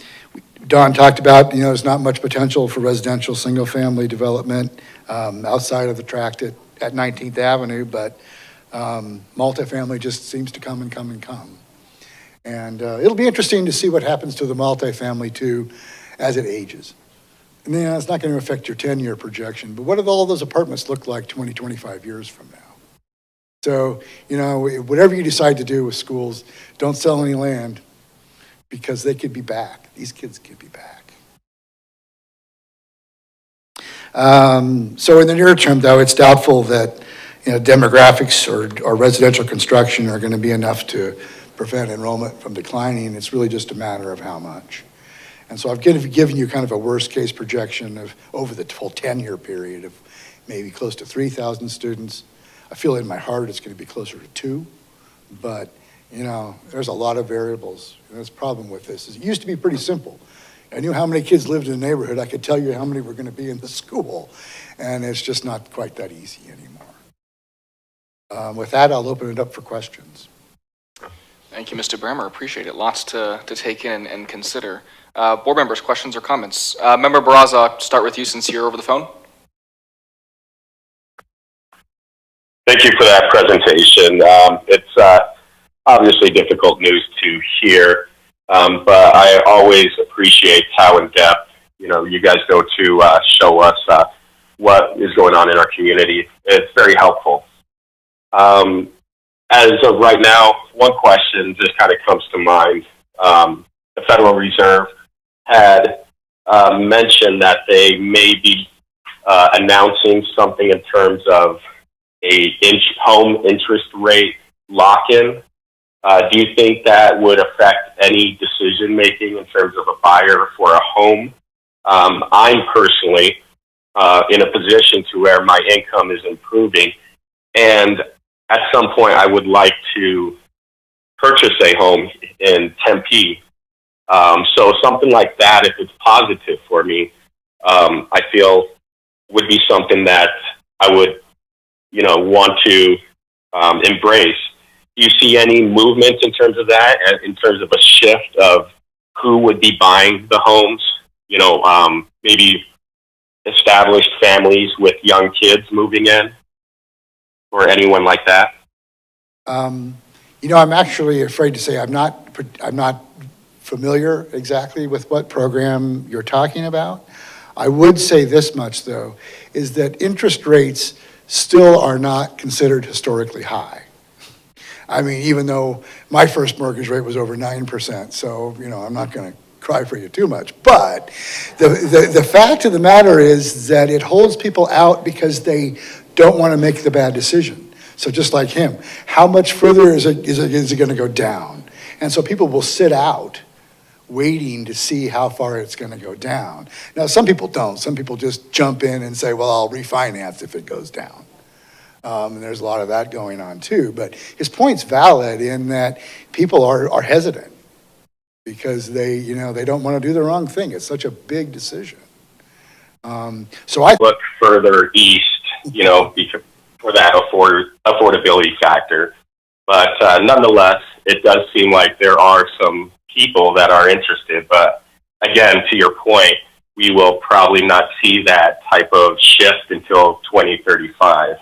talked about, there's not much potential for residential single-family development outside of the tract at 19th Avenue, but multifamily just seems to come and come and come. And it'll be interesting to see what happens to the multifamily too as it ages. And it's not going to affect your 10-year projection, but what do all those apartments look like 20, 25 years from now? So, whatever you decide to do with schools, don't sell any land because they could be back. These kids could be back. So in the near term, though, it's doubtful that demographics or residential construction are going to be enough to prevent enrollment from declining. It's really just a matter of how much. And so I've given you kind of a worst case projection of over the full 10-year period of maybe close to 3,000 students. I feel in my heart it's going to be closer to 2, but there's a lot of variables. And that's the problem with this. It used to be pretty simple. I knew how many kids lived in the neighborhood. I could tell you how many were going to be in the school, and it's just not quite that easy anymore. With that, I'll open it up for questions. Thank you, Mr. Brammer. Appreciate it. Lots to take in and consider. Board members, questions or comments? Member Barraza, start with you since you're over the phone. Thank you for that presentation. It's obviously difficult news to hear, but I always appreciate how in depth you guys go to show us what is going on in our community. It's very helpful. As of right now, one question just kind of comes to mind. The Federal Reserve had mentioned that they may be announcing something in terms of home interest rate lock-in. Do you think that would affect any decision-making in terms of a buyer for a home? I'm personally in a position to where my income is improving, and at some point I would like to purchase a home in Tempe. So something like that, if it's positive for me, I feel would be something that I would, want to embrace. Do you see any movement in terms of that, and in terms of a shift of who would be buying the homes? Maybe established families with young kids moving in, or anyone like that? I'm actually afraid to say I'm not familiar exactly with what program you're talking about. I would say this much, though, is that interest rates still are not considered historically high. I mean, even though my first mortgage rate was over 9%, so, I'm not going to cry for you too much. But the fact of the matter is that it holds people out because they don't want to make the bad decision. So just like him, how much further is it going to go down? And so people will sit out waiting to see how far it's going to go down. Now, some people don't. Some people just jump in and say, well, I'll refinance if it goes down. And there's a lot of that going on too. But his point's valid in that people are hesitant because they don't want to do the wrong thing. It's such a big decision. So I look further east, because for that affordability factor. But nonetheless, it does seem like there are some people that are interested. But again, to your point, we will probably not see that type of shift until 2035.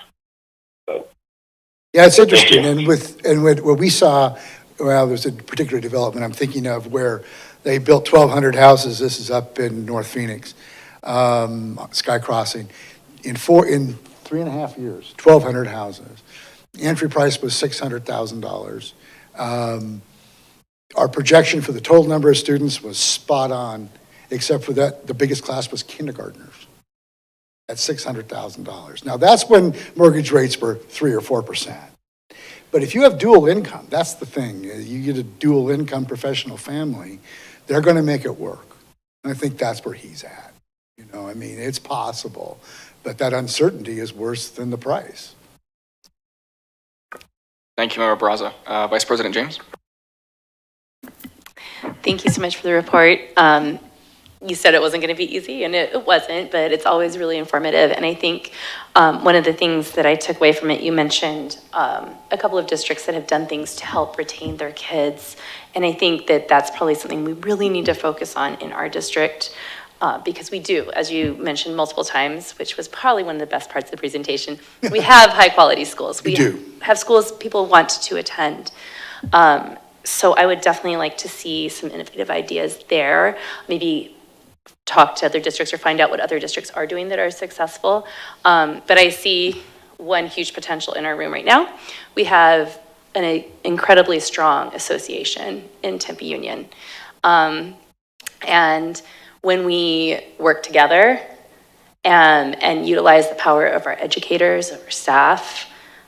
So, yeah, it's interesting. And with what we saw, well, there's a particular development I'm thinking of where they built 1,200 houses. This is up in North Phoenix, Sky Crossing, in 3.5 years, 1,200 houses. The entry price was $600,000. Our projection for the total number of students was spot on, except for that the biggest class was kindergartners at $600,000. Now that's when mortgage rates were 3 or 4%. But if you have dual income, that's the thing. You get a dual income professional family, they're going to make it work. And I think that's where he's at. It's possible, but that uncertainty is worse than the price. Thank you, Member Barraza. Vice President James? Thank you so much for the report. You said it wasn't going to be easy, and it wasn't, but it's always really informative. And I think one of the things that I took away from it, you mentioned a couple of districts that have done things to help retain their kids. And I think that that's probably something we really need to focus on in our district. Because we do, as you mentioned multiple times, which was probably one of the best parts of the presentation, we have high quality schools. We do have schools people want to attend. So I would definitely like to see some innovative ideas there. Maybe talk to other districts or find out what other districts are doing that are successful. But I see one huge potential in our room right now. We have an incredibly strong association in Tempe Union. And when we work together and utilize the power of our educators, of our staff,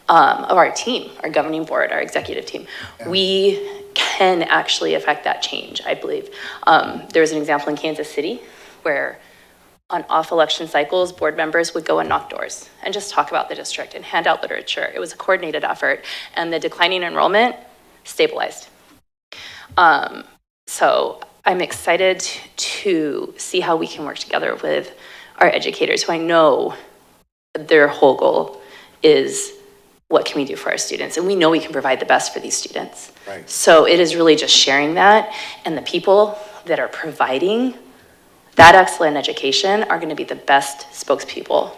of our team, our governing board, our executive team, we can actually affect that change, I believe. There was an example in Kansas City where on off election cycles, board members would go and knock doors and just talk about the district and hand out literature. It was a coordinated effort, and the declining enrollment stabilized. So I'm excited to see how we can work together with our educators, who I know their whole goal is what can we do for our students? And we know we can provide the best for these students. Right. So it is really just sharing that, and the people that are providing that excellent education are going to be the best spokespeople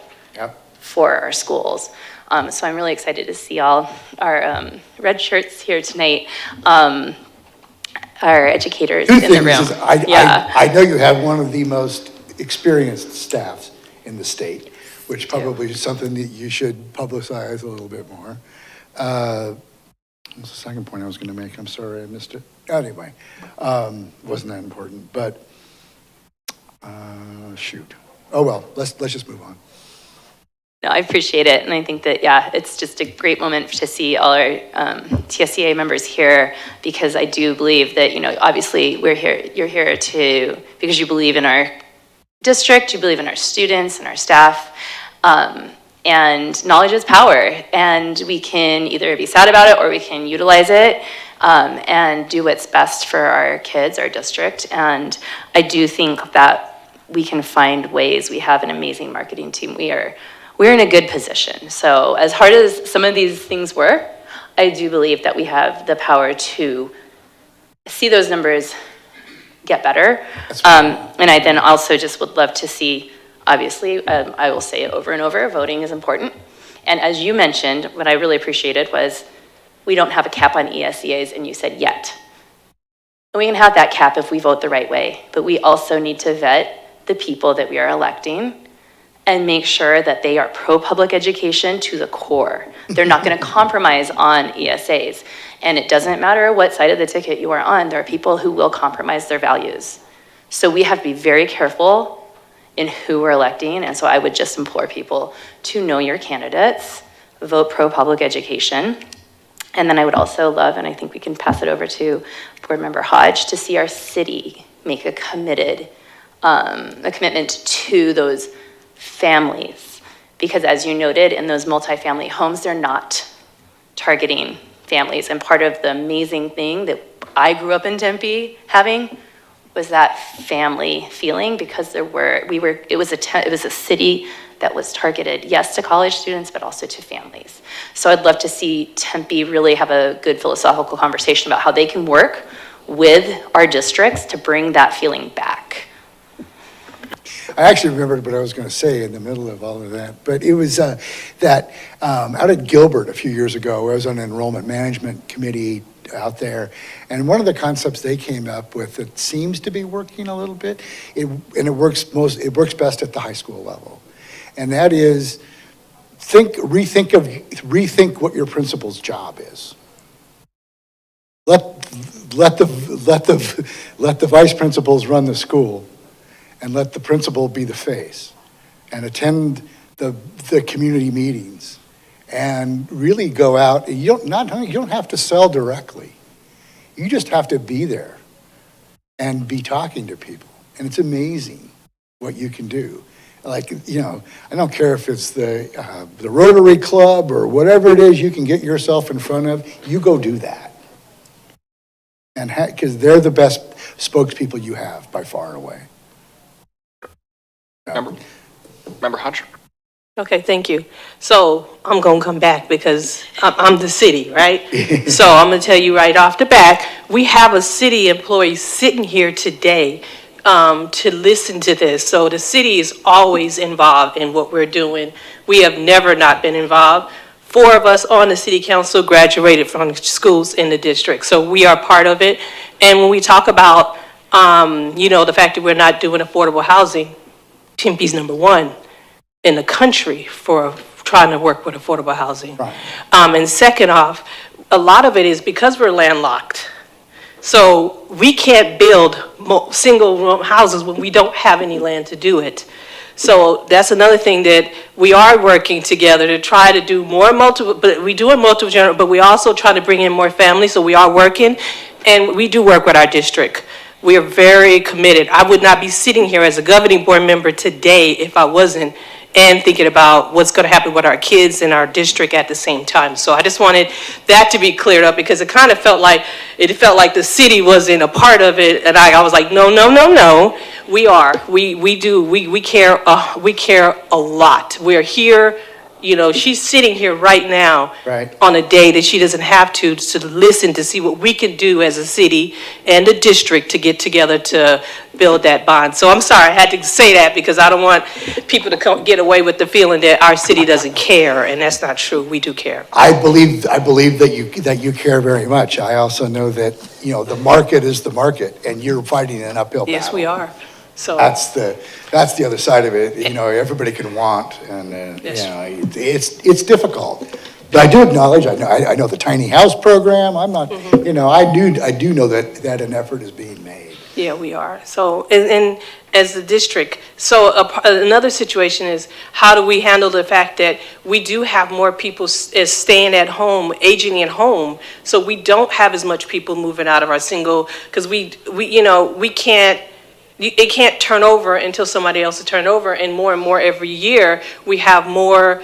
for our schools. So I'm really excited to see all our red shirts here tonight. Our educators in the room. I know you have one of the most experienced staffs in the state, which probably is something that you should publicize a little bit more. What's the second point I was going to make? I'm sorry I missed it. Anyway, wasn't that important. But Shoot. Oh, well, let's just move on. No, I appreciate it, and I think that, yeah, it's just a great moment to see all our TSCA members here, because I do believe that, you know, obviously you're here because you believe in our district, you believe in our students and our staff, and knowledge is power, and we can either be sad about it or we can utilize it and do what's best for our kids, our district, and I do think that we can find ways. We have an amazing marketing team. We're in a good position. So as hard as some of these things were, I do believe that we have the power to see those numbers get better. And I then also just would love to see, obviously, I will say it over and over, voting is important. And as you mentioned, what I really appreciated was we don't have a cap on ESEAs, and you said yet. And we can have that cap if we vote the right way, but we also need to vet the people that we are electing and make sure that they are pro-public education to the core. They're not going to compromise on ESAs. And it doesn't matter what side of the ticket you are on, there are people who will compromise their values. So we have to be very careful in who we're electing. And so I would just implore people to know your candidates, vote pro-public education. And then I would also love, and I think we can pass it over to Board Member Hodge, to see our city make a commitment to those families, because as you noted, in those multifamily homes, they're not targeting families. And part of the amazing thing that I grew up in Tempe having was that family feeling, because it was a city that was targeted, yes, to college students, but also to families. So I'd love to see Tempe really have a good philosophical conversation about how they can work with our districts to bring that feeling back. I actually remembered what I was going to say in the middle of all of that, but it was that out at Gilbert a few years ago, I was on an enrollment management committee out there, and one of the concepts they came up with that seems to be working a little bit, it works best at the high school level, and that is rethink what your principal's job is. Let the vice principals run the school, and let the principal be the face, and attend the community meetings, and really go out. You don't have to sell directly. You just have to be there and be talking to people, and it's amazing what you can do. Like, you know, I don't care if it's the Rotary Club or whatever it is you can get yourself in front of. You go do that, and because they're the best spokespeople you have by far and away. Member Hodge? Okay, thank you. So I'm going to come back because I'm the city, right? So I'm going to tell you right off the bat, we have a city employee sitting here today to listen to this. So the city is always involved in what we're doing. We have never not been involved. 4 of us on the city council graduated from schools in the district. So we are part of it. And when we talk about, you know, the fact that we're not doing affordable housing, Tempe's #1 in the country for trying to work with affordable housing. Right. And second off, a lot of it is because we're landlocked. So we can't build single houses when we don't have any land to do it. So that's another thing that we are working together to try to do more multiple, but we do a multiple general, but we also try to bring in more families. So we are working, and we do work with our district. We are very committed. I would not be sitting here as a governing board member today if I wasn't, and thinking about what's going to happen with our kids in our district at the same time. So I just wanted that to be cleared up, because it kind of felt like the city wasn't a part of it, and I was like, no. We are. We care a lot. We are here. You know, she's sitting here right now, Right. on a day that she doesn't have to listen, to see what we can do as a city and a district to get together to build that bond. So I'm sorry, I had to say that, because I don't want people to get away with the feeling that our city doesn't care, and that's not true. We do care. I believe that you care very much. I also know that, you know, the market is the market, and you're fighting an uphill battle. Yes, we are. So That's the other side of it. You know, everybody can want, and Yes. you know, it's difficult. But I do acknowledge, I know the tiny house program. I'm not, you know, I do know that an effort is being made. Yeah, we are. So, and as the district, so another situation is, how do we handle the fact that we do have more people is staying at home, aging at home? So we don't have as much people moving out of our single, because we can't, it can't turn over until somebody else has turned over, and more every year, we have more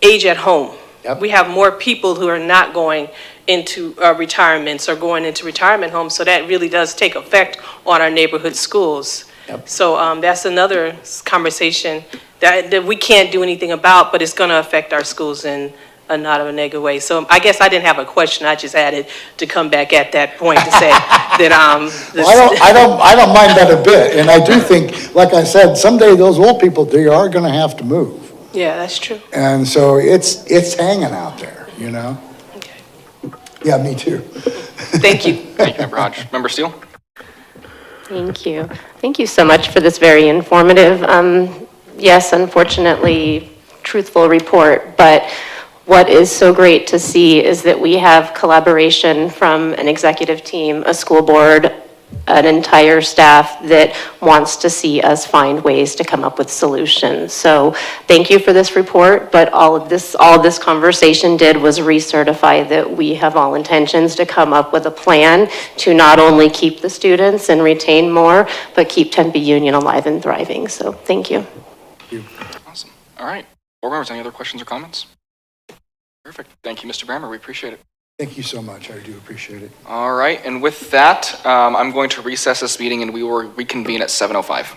age at home. Yep. We have more people who are not going into retirements or going into retirement homes, so that really does take effect on our neighborhood schools. Yep. So that's another conversation that we can't do anything about, but it's going to affect our schools in not a negative way. So I guess I didn't have a question, I just added to come back at that point to say that, Well, I don't mind that a bit, and I do think, like I said, someday those old people, they are gonna have to move. yeah, that's true. And so it's hanging out there, you know? Okay. Yeah, me too. Thank you. Thank you, Member Hodge. Member Steele? Thank you. Thank you so much for this very informative, yes, unfortunately, truthful report, but what is so great to see is that we have collaboration from an executive team, a school board, an entire staff that wants to see us find ways to come up with solutions. So thank you for this report, but all of this conversation did was recertify that we have all intentions to come up with a plan to not only keep the students and retain more, but keep Tempe Union alive and thriving. So thank you. Awesome. All right. Board members, any other questions or comments? Perfect. Thank you, Mr. Brammer. We appreciate it. Thank you so much, I do appreciate it. All right. And with that, I'm going to recess this meeting and we will reconvene at 7:05.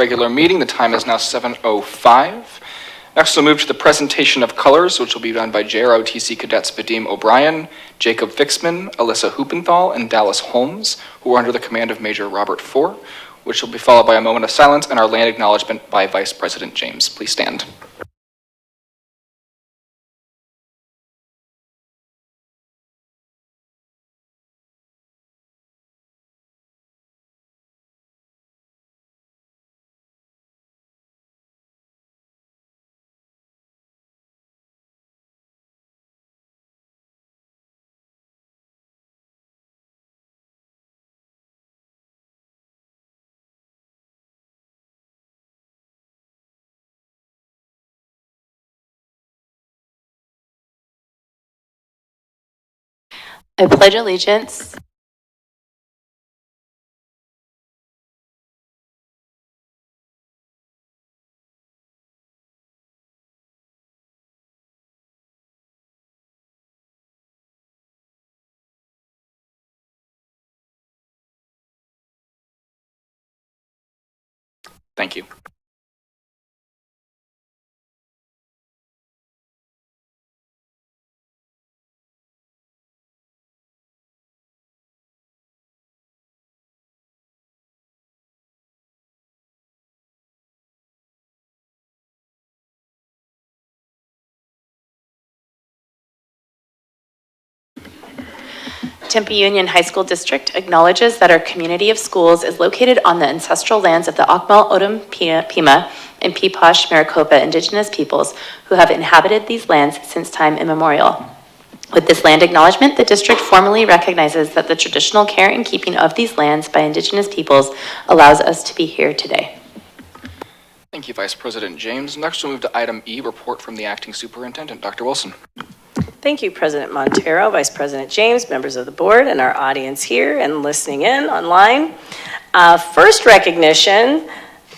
regular meeting. The time is now 7:05. Next, we'll move to the presentation of colors, which will be done by JROTC cadets Vadim O'Brien, Jacob Fixman, Alyssa Hoopenthal, and Dallas Holmes, who are under the command of Major Robert Four, which will be followed by a moment of silence and our land acknowledgement by Vice President James. Please stand. I pledge allegiance Thank you. Tempe Union High School District acknowledges that our community of schools is located on the ancestral lands of the Akmal Odom Pima and Peepash Maricopa indigenous peoples who have inhabited these lands since time immemorial. With this land acknowledgement, the district formally recognizes that the traditional care and keeping of these lands by indigenous peoples allows us to be here today. Thank you, Vice President James. Next, we'll move to item E, report from the acting superintendent, Dr. Wilson. Thank you, President Montero, Vice President James, members of the board, and our audience here and listening in online. First recognition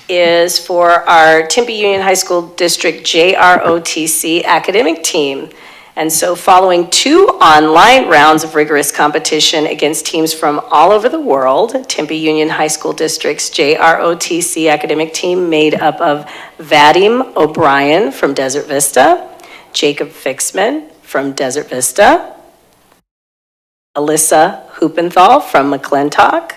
is for our Tempe Union High School District JROTC academic team. And so following 2 online rounds of rigorous competition against teams from all over the world, Tempe Union High School District's JROTC academic team made up of Vadim O'Brien from Desert Vista, Jacob Fixman from Desert Vista, Alyssa Hoopenthal from McClintock,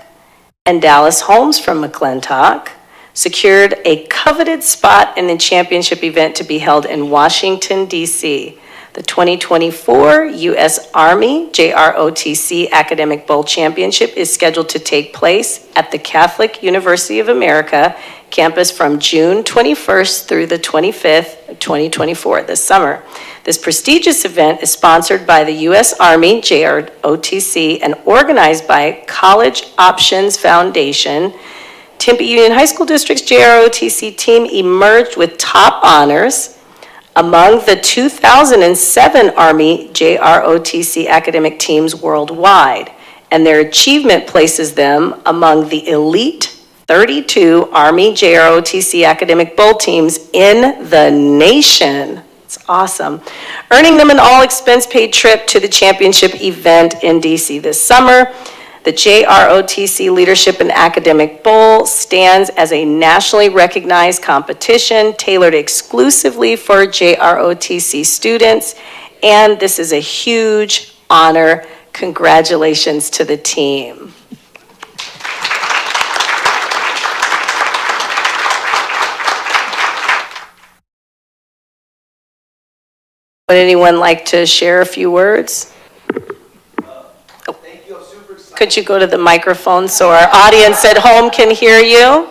and Dallas Holmes from McClintock, secured a coveted spot in the championship event to be held in Washington, D.C. The 2024 U.S. Army JROTC Academic Bowl Championship is scheduled to take place at the Catholic University of America campus from June 21st through the 25th, 2024, this summer. This prestigious event is sponsored by the U.S. Army JROTC and organized by College Options Foundation. Tempe Union High School District's JROTC team emerged with top honors among the 2007 Army JROTC academic teams worldwide, and their achievement places them among the elite 32 Army JROTC academic bowl teams in the nation. It's awesome. Earning them an all-expense-paid trip to the championship event in DC this summer. The JROTC Leadership and Academic Bowl stands as a nationally recognized competition tailored exclusively for JROTC students, and this is a huge honor. Congratulations to the team. Would anyone like to share a few words? Could you go to the microphone so our audience at home can hear you?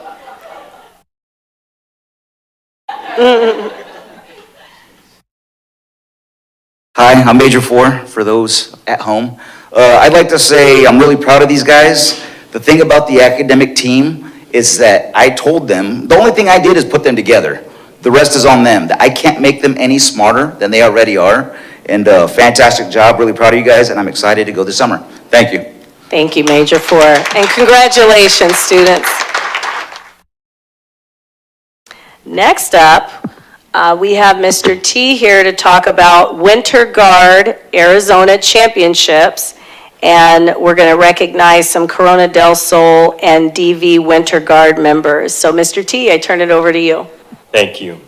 Hi, I'm Major 4 for those at home. I'd like to say I'm really proud of these guys. The thing about the academic team is that I told them, the only thing I did is put them together. The rest is on them. I can't make them any smarter than they already are. And fantastic job, really proud of you guys, and I'm excited to go this summer. Thank you. Thank you, Major 4, and congratulations, students. Next up, we have Mr. T here to talk about Winter Guard Arizona Championships and we're going to recognize some Corona del Sol and DV Winter Guard members. So Mr. T, I turn it over to you. Thank you.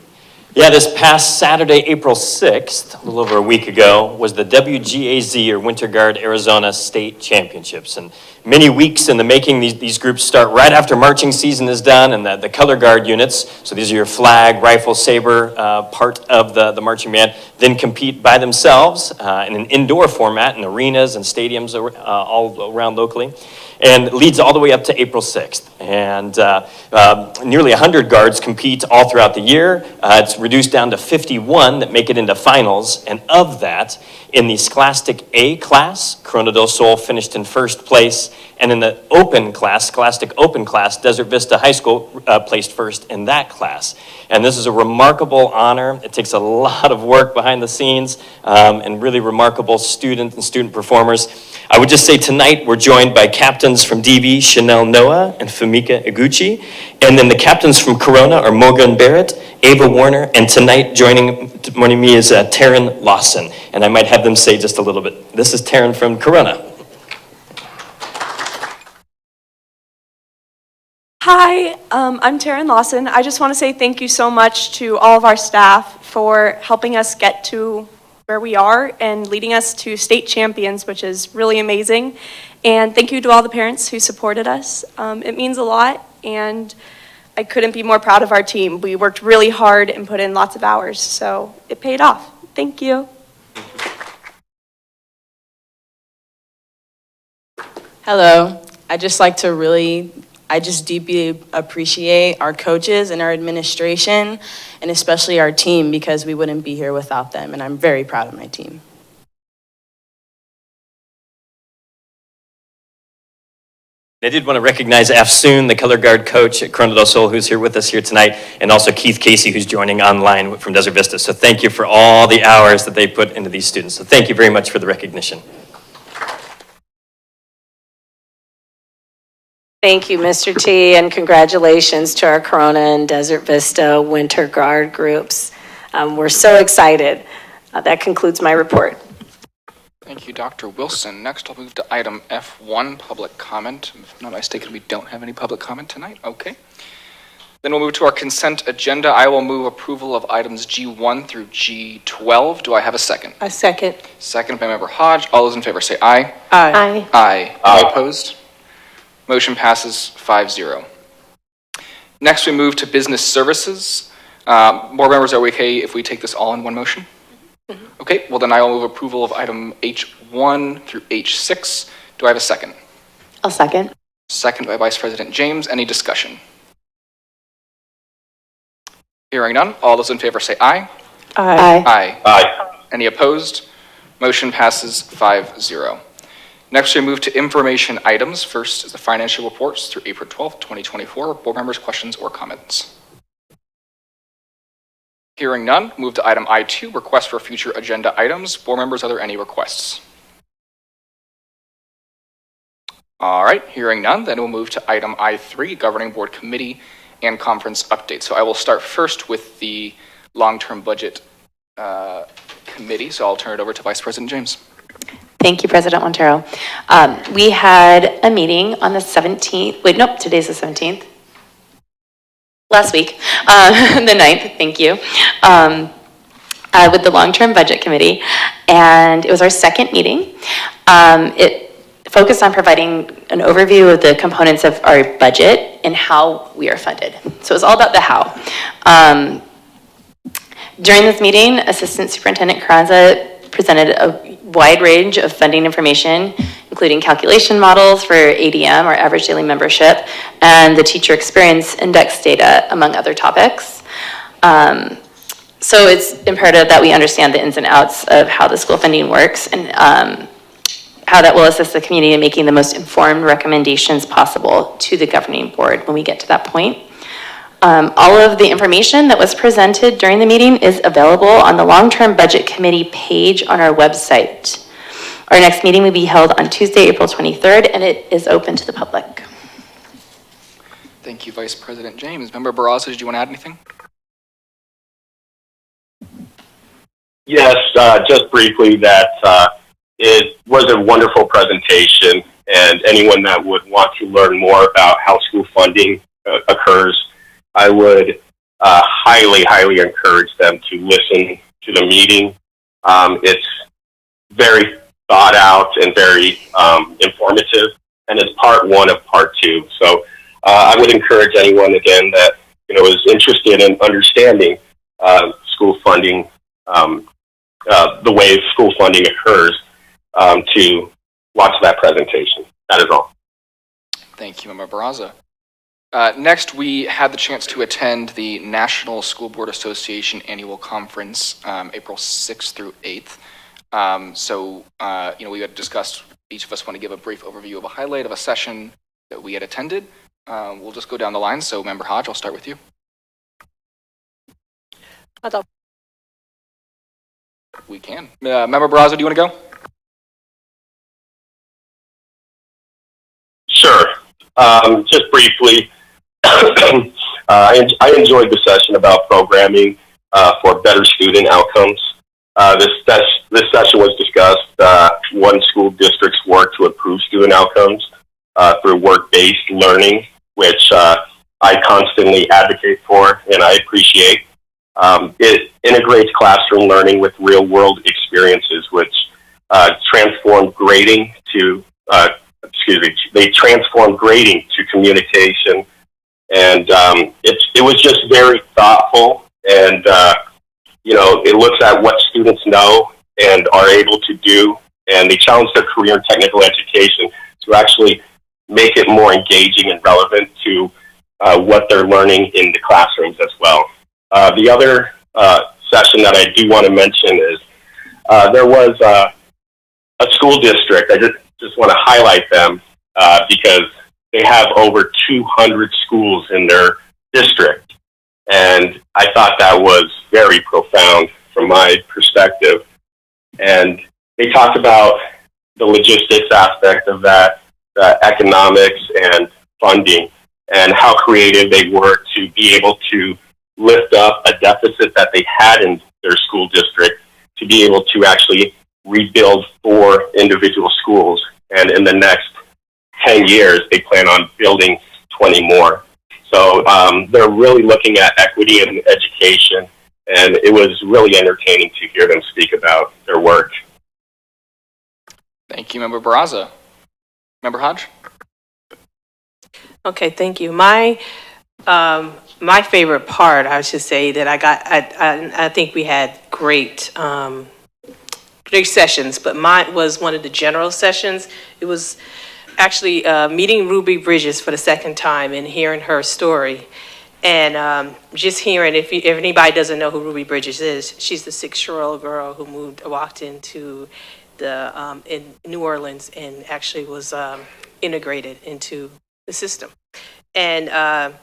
Yeah, this past Saturday, April 6th, a little over a week ago, was the WGAZ, or Winter Guard Arizona State Championships. And many weeks in the making, these groups start right after marching season is done, and the color guard units, so these are your flag, rifle, saber part of the marching band, then compete by themselves in an indoor format in arenas and stadiums all around locally. And leads all the way up to April 6th. And nearly 100 guards compete all throughout the year. It's reduced down to 51 that make it into finals. And of that, in the Scholastic A class, Corona del Sol finished in first place. And in the open class, Scholastic Open class, Desert Vista High School placed first in that class. And this is a remarkable honor. It takes a lot of work behind the scenes and really remarkable student and student performers. I would just say tonight we're joined by captains from DV, Chanel Noah and Famika Iguchi. And then the captains from Corona are Morgan Barrett, Ava Warner, and tonight joining me is Taryn Lawson. And I might have them say just a little bit. This is Taryn from Corona. Hi, I'm Taryn Lawson. I just want to say thank you so much to all of our staff for helping us get to where we are and leading us to state champions, which is really amazing. And thank you to all the parents who supported us. It means a lot, and I couldn't be more proud of our team. We worked really hard and put in lots of hours, so it paid off. Thank you. Hello. I just deeply appreciate our coaches and our administration, and especially our team, because we wouldn't be here without them, and I'm very proud of my team. I did want to recognize Afsoon, the color guard coach at Corona del Sol, who's here with us here tonight, and also Keith Casey, who's joining online from Desert Vista. So thank you for all the hours that they put into these students. So thank you very much for the recognition. Thank you, Mr. T, and congratulations to our Corona and Desert Vista Winter Guard groups. We're so excited. That concludes my report. Thank you, Dr. Wilson. Next, I'll move to item F1, public comment. If I'm not mistaken, we don't have any public comment tonight. Okay. Then we'll move to our consent agenda. I will move approval of items G1 through G12. Do I have a second? A second. Second by Member Hodge. All those in favor say aye. Aye. Aye. Any opposed? Motion passes 5-0. Next, we move to business services. Board members, are we okay if we take this all in one motion? Mm-hmm. Okay, well then I will move approval of item H1 through H6. Do I have a second? I'll second. Second by Vice President James. Any discussion? Hearing none. All those in favor say aye. Aye. Aye. Aye. Any opposed? Motion passes 5-0. Next, we move to information items. First is the financial reports through April 12th, 2024. Board members, questions or comments? Hearing none, move to item I2, request for future agenda items. Board members, are there any requests? All right, hearing none, then we'll move to item I3, governing board committee and conference update. So I will start first with the long-term budget committee. So I'll turn it over to Vice President James. Thank you, President Montero. We had a meeting on the 17th. Wait, nope, today's the 17th. Last week, the 9th, thank you, with the long-term budget committee. And it was our second meeting. It focused on providing an overview of the components of our budget and how we are funded. So it was all about the how. During this meeting, Assistant Superintendent Carranza presented a wide range of funding information, including calculation models for ADM, or average daily membership, and the teacher experience index data, among other topics. So it's imperative that we understand the ins and outs of how the school funding works and how that will assist the community in making the most informed recommendations possible to the governing board when we get to that point. All of the information that was presented during the meeting is available on the Long-Term Budget Committee page on our website. Our next meeting will be held on Tuesday, April 23rd, and it is open to the public. Thank you, Vice President James. Member Barraza, did you want to add anything? Yes, just briefly that it was a wonderful presentation, and anyone that would want to learn more about how school funding occurs, I would highly encourage them to listen to the meeting. It's very thought out and very informative, and it's part one of part two. So I would encourage anyone, again, that is interested in understanding school funding, the way school funding occurs, to watch that presentation. That is all. Thank you, Member Barraza. Next, we had the chance to attend the National School Board Association Annual Conference, April 6th through 8th. We had discussed, each of us want to give a brief overview of a highlight of a session that we had attended. We'll just go down the line. So, Member Hodge, I'll start with you. We can. Member Barraza, do you want to go? Sure. Just briefly, I enjoyed the session about programming for better student outcomes. This session was discussed one school district's work to improve student outcomes through work-based learning, which I constantly advocate for and I appreciate. It integrates classroom learning with real-world experiences, which transform grading to they transform grading to communication, and it was just very thoughtful, and it looks at what students know and are able to do, and they challenge their career and technical education to actually make it more engaging and relevant to what they're learning in the classrooms as well. The other session that I do want to mention is there was a school district. I just want to highlight them because they have over 200 schools in their district. And I thought that was very profound from my perspective. And they talked about the logistics aspect of that, the economics and funding, and how creative they were to be able to lift up a deficit that they had in their school district to be able to actually rebuild 4 individual schools. And in the next 10 years, they plan on building 20 more. So they're really looking at equity in education, and it was really entertaining to hear them speak about their work. Thank you, Member Barraza. Member Hodge? Okay, thank you. My favorite part, I should say, that I think we had great sessions, but mine was one of the general sessions. It was actually meeting Ruby Bridges for the second time and hearing her story. And just hearing, if anybody doesn't know who Ruby Bridges is, she's the 6-year-old girl who walked into in New Orleans and actually was integrated into the system. And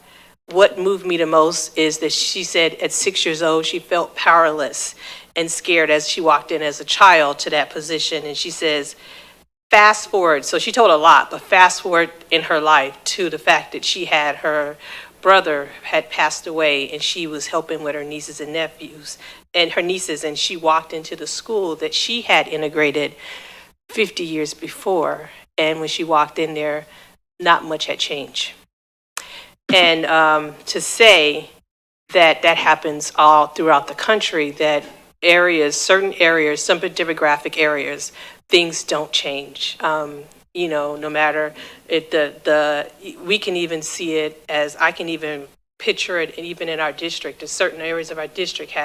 what moved me the most is that she said at 6 years old, she felt powerless and scared as she walked in as a child to that position. And she says, fast forward, so she told a lot, but fast forward in her life to the fact that she had her brother had passed away and she was helping with her nieces and nephews and her nieces, and she walked into the school that she had integrated 50 years before. And when she walked in there, not much had changed. And to say that happens all throughout the country, that certain areas, some demographic areas, things don't change. No matter we can even see it as, I can even picture it, and even in our district, in certain areas of our district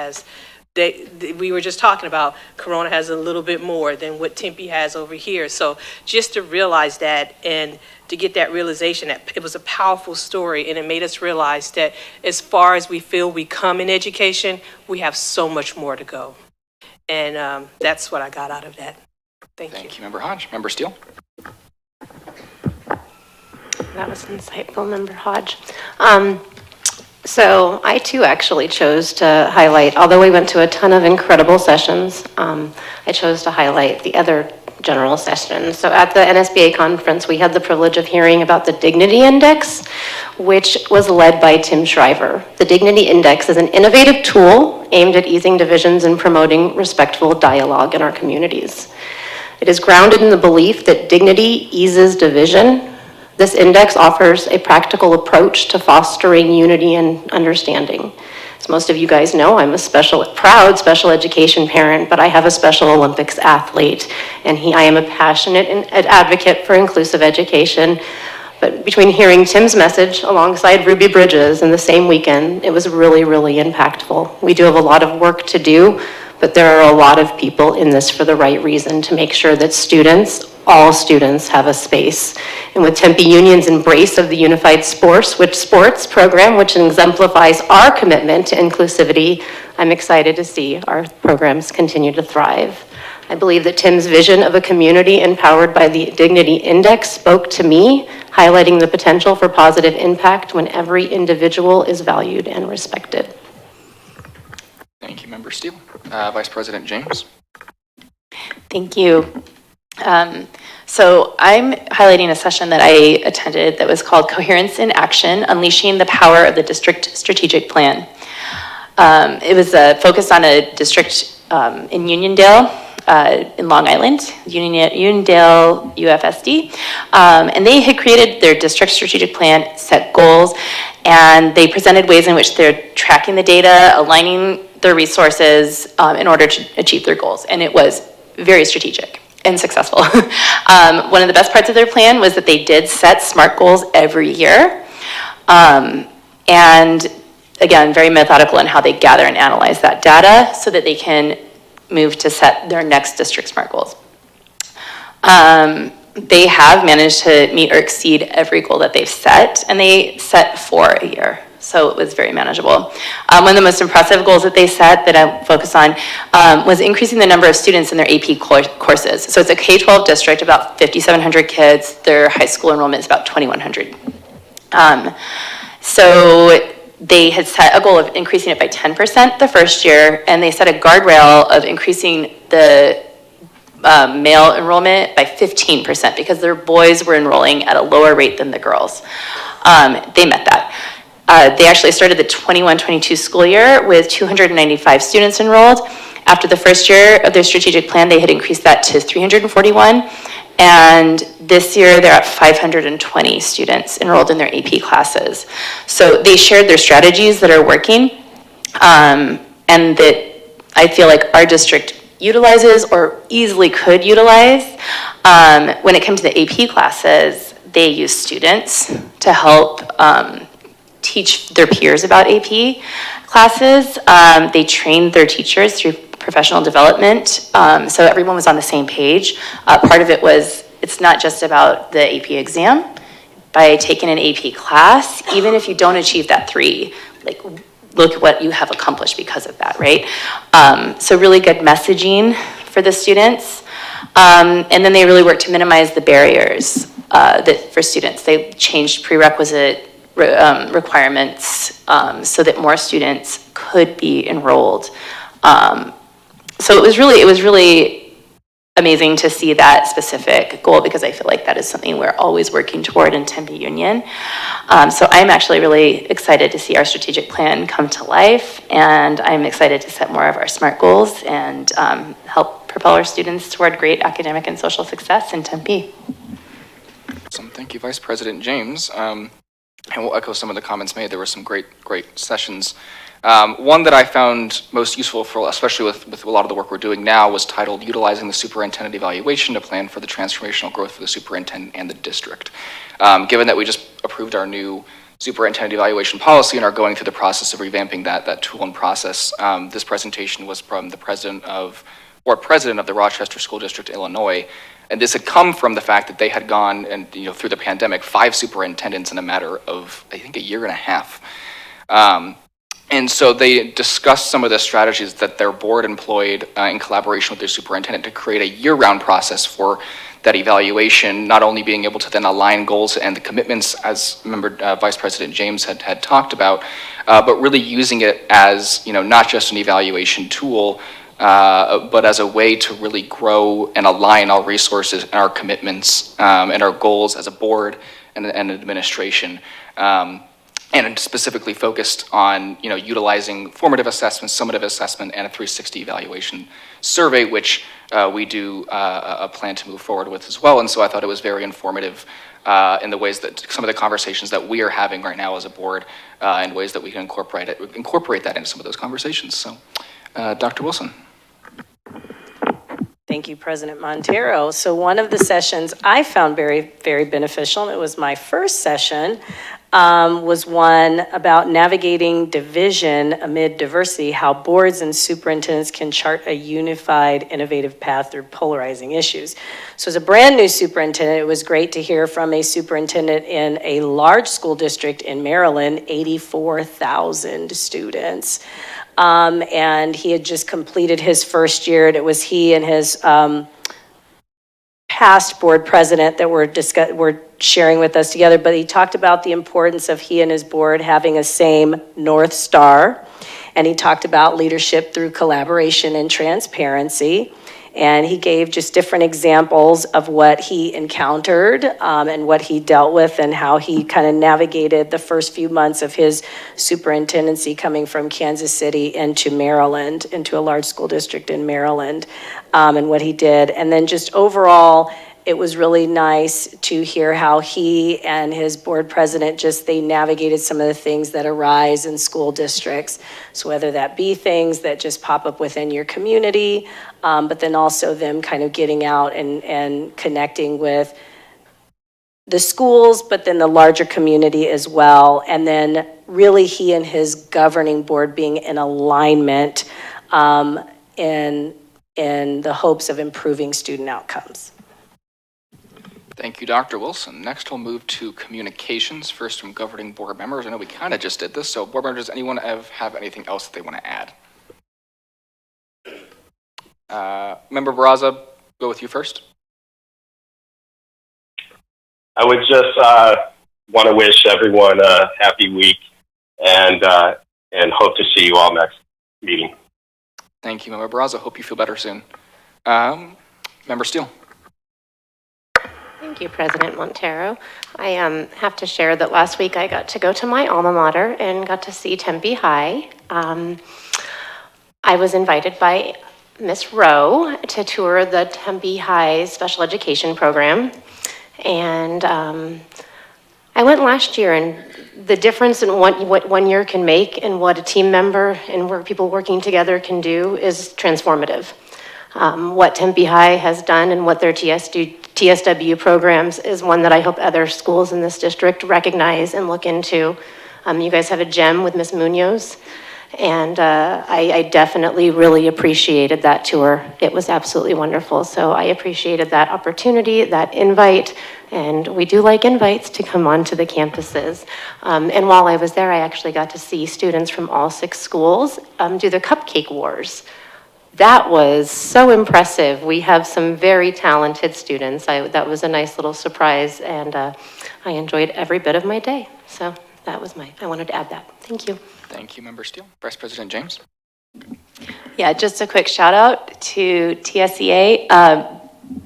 we were just talking about, Corona has a little bit more than what Tempe has over here. So just to realize that and to get that realization that it was a powerful story, and it made us realize that as far as we feel we come in education, we have so much more to go. And that's what I got out of that. Thank you. Member Hodge. Member Steele? That was insightful, Member Hodge. So I too actually chose to highlight, although we went to a ton of incredible sessions, I chose to highlight the other general sessions. So at the NSBA conference, we had the privilege of hearing about the Dignity Index, which was led by Tim Shriver. The Dignity Index is an innovative tool aimed at easing divisions and promoting respectful dialogue in our communities. It is grounded in the belief that dignity eases division. This index offers a practical approach to fostering unity and understanding. As most of you guys know, I'm a proud special education parent, but I have a Special Olympics athlete, and I am a passionate advocate for inclusive education. But between hearing Tim's message alongside Ruby Bridges in the same weekend, it was really, really impactful. We do have a lot of work to do, but there are a lot of people in this for the right reason to make sure that students, all students, have a space. And with Tempe Union's embrace of the Unified Sports program, which exemplifies our commitment to inclusivity, I'm excited to see our programs continue to thrive. I believe that Tim's vision of a community empowered by the Dignity Index spoke to me, highlighting the potential for positive impact when every individual is valued and respected. Thank you, Member Steele. Vice President James. Thank you. So I'm highlighting a session that I attended that was called Coherence in Action, Unleashing the Power of the District Strategic Plan. It was focused on a district in Uniondale, in Long Island, Uniondale UFSD, and they had created their district strategic plan, set goals, and they presented ways in which they're tracking the data, aligning their resources in order to achieve their goals, and it was very strategic and successful. One of the best parts of their plan was that they did set SMART goals every year, and again, very methodical in how they gather and analyze that data so that they can move to set their next district SMART goals. They have managed to meet or exceed every goal that they've set, and they set 4 a year. So it was very manageable. One of the most impressive goals that they set that I focus on was increasing the number of students in their AP courses. So it's a K-12 district, about 5,700 kids. Their high school enrollment is about 2,100. So they had set a goal of increasing it by 10% the first year, and they set a guardrail of increasing the male enrollment by 15% because their boys were enrolling at a lower rate than the girls. They met that. They actually started the 21-22 school year with 295 students enrolled. After the first year of their strategic plan, they had increased that to 341. And this year, they're at 520 students enrolled in their AP classes. So they shared their strategies that are working, and that I feel like our district utilizes or easily could utilize. When it comes to the AP classes, they use students to help teach their peers about AP classes. They trained their teachers through professional development, so everyone was on the same page. Part of it was, it's not just about the AP exam. By taking an AP class, even if you don't achieve that 3, like, look at what you have accomplished because of that, right? So really good messaging for the students. And then they really worked to minimize the barriers for students. They changed prerequisite requirements so that more students could be enrolled. So it was really amazing to see that specific goal, because I feel like that is something we're always working toward in Tempe Union. So I'm actually really excited to see our strategic plan come to life, and I'm excited to set more of our SMART goals and help propel our students toward great academic and social success in Tempe. Awesome. Thank you, Vice President James. And we'll echo some of the comments made. There were some great sessions. One that I found most useful, especially with a lot of the work we're doing now, was titled Utilizing the Superintendent Evaluation to Plan for the Transformational Growth for the Superintendent and the District. Given that we just approved our new superintendent evaluation policy and are going through the process of revamping that tool and process, this presentation was from the president of the Rochester School District, Illinois. And this had come from the fact that they had gone and, through the pandemic, 5 superintendents in a matter of, I think, a year and a half. And so they discussed some of the strategies that their board employed in collaboration with their superintendent to create a year-round process for that evaluation, not only being able to then align goals and the commitments, as Vice President James had talked about, but really using it as, not just an evaluation tool, but as a way to really grow and align our resources and our commitments and our goals as a board and an administration. and specifically focused on, utilizing formative assessment, summative assessment, and a 360 evaluation survey, which we do plan to move forward with as well. And so I thought it was very informative in the ways that some of the conversations that we are having right now as a board, and ways that we can incorporate that into some of those conversations. So, Dr. Wilson. Thank you, President Montero. So one of the sessions I found very, very beneficial, and it was my first session, was one about navigating division amid diversity, how boards and superintendents can chart a unified, innovative path through polarizing issues. So as a brand new superintendent, it was great to hear from a superintendent in a large school district in Maryland, 84,000 students. And he had just completed his first year, and it was he and his past board president that were sharing with us together, but he talked about the importance of he and his board having a same North Star, and he talked about leadership through collaboration and transparency. And he gave just different examples of what he encountered and what he dealt with and how he kind of navigated the first few months of his superintendency coming from Kansas City into Maryland, into a large school district in Maryland, and what he did. And then just overall, it was really nice to hear how he and his board president they navigated some of the things that arise in school districts. So whether that be things that just pop up within your community, but then also them kind of getting out and connecting with the schools, but then the larger community as well. And then really he and his governing board being in alignment in the hopes of improving student outcomes. Thank you, Dr. Wilson. Next, we'll move to communications, first from governing board members. I know we kind of just did this, so board members, does anyone have anything else that they want to add? Member Barraza, go with you first. I would just want to wish everyone a happy week and hope to see you all next meeting. Thank you, Member Barraza. Hope you feel better soon. Member Steele. Thank you, President Montero. I have to share that last week I got to go to my alma mater and got to see Tempe High. I was invited by Miss Rowe to tour the Tempe High special education program. And I went last year, and the difference in what 1 year can make and what a team member and people working together can do is transformative. What Tempe High has done and what their TSW programs is one that I hope other schools in this district recognize and look into. You guys have a gem with Miss Munoz, and I definitely really appreciated that tour. It was absolutely wonderful. So I appreciated that opportunity, that invite, and we do like invites to come onto the campuses. And while I was there, I actually got to see students from all 6 schools do the Cupcake Wars. That was so impressive. We have some very talented students. That was a nice little surprise, and I enjoyed every bit of my day. So that was I wanted to add that. Thank you. Thank you, Member Steele. Vice President James. Yeah, just a quick shout out to TSEA.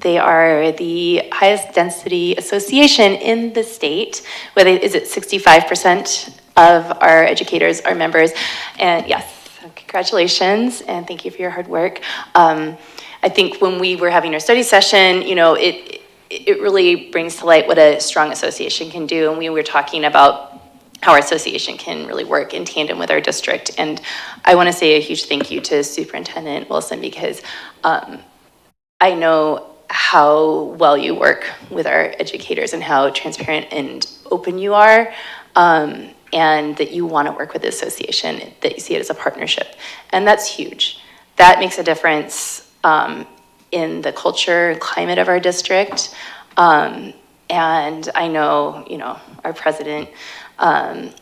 They are the highest density association in the state. Is it 65% of our educators are members? And yes, congratulations, and thank you for your hard work. I think when we were having our study session, it really brings to light what a strong association can do, and we were talking about how our association can really work in tandem with our district. And I want to say a huge thank you to Superintendent Wilson, because I know how well you work with our educators and how transparent and open you are. And that you want to work with the association, that you see it as a partnership. And that's huge. That makes a difference in the culture and climate of our district. And I know, our president of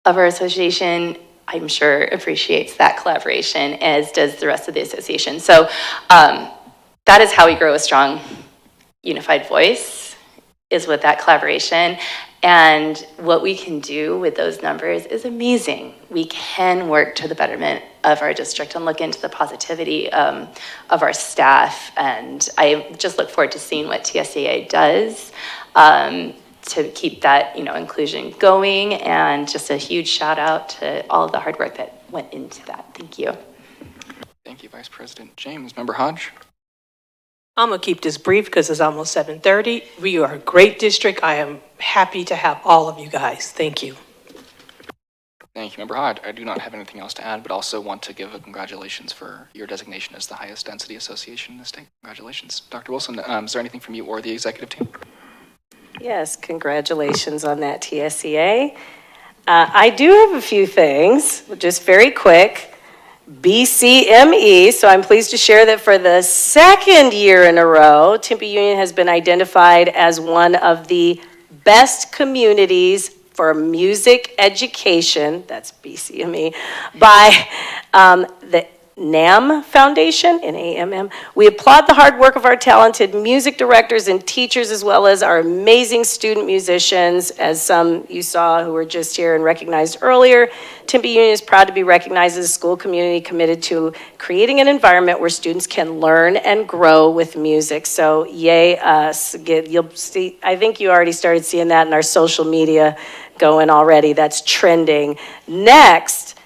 our association, I'm sure appreciates that collaboration, as does the rest of the association. So that is how we grow a strong, unified voice, is with that collaboration. And what we can do with those numbers is amazing. We can work to the betterment of our district and look into the positivity of our staff. And I just look forward to seeing what TSEA does to keep that, inclusion going, and just a huge shout out to all of the hard work that went into that. Thank you. Thank you, Vice President James. Member Hodge? I'm going to keep this brief because it's almost 7:30. We are a great district. I am happy to have all of you guys. Thank you. Thank you, Member Hodge. I do not have anything else to add, but also want to give a congratulations for your designation as the highest density association in the state. Congratulations. Dr. Wilson, is there anything from you or the executive team? Yes, congratulations on that, TSCA. I do have a few things, just very quick. BCME, so I'm pleased to share that for the second year in a row, Tempe Union has been identified as one of the best communities for music education, that's BCME, by the NAMM Foundation, N-A-M-M. We applaud the hard work of our talented music directors and teachers, as well as our amazing student musicians, as some you saw who were just here and recognized earlier. Tempe Union is proud to be recognized as a school community committed to creating an environment where students can learn and grow with music. So yay us. You'll see, I think you already started seeing that in our social media going already. That's trending. Next,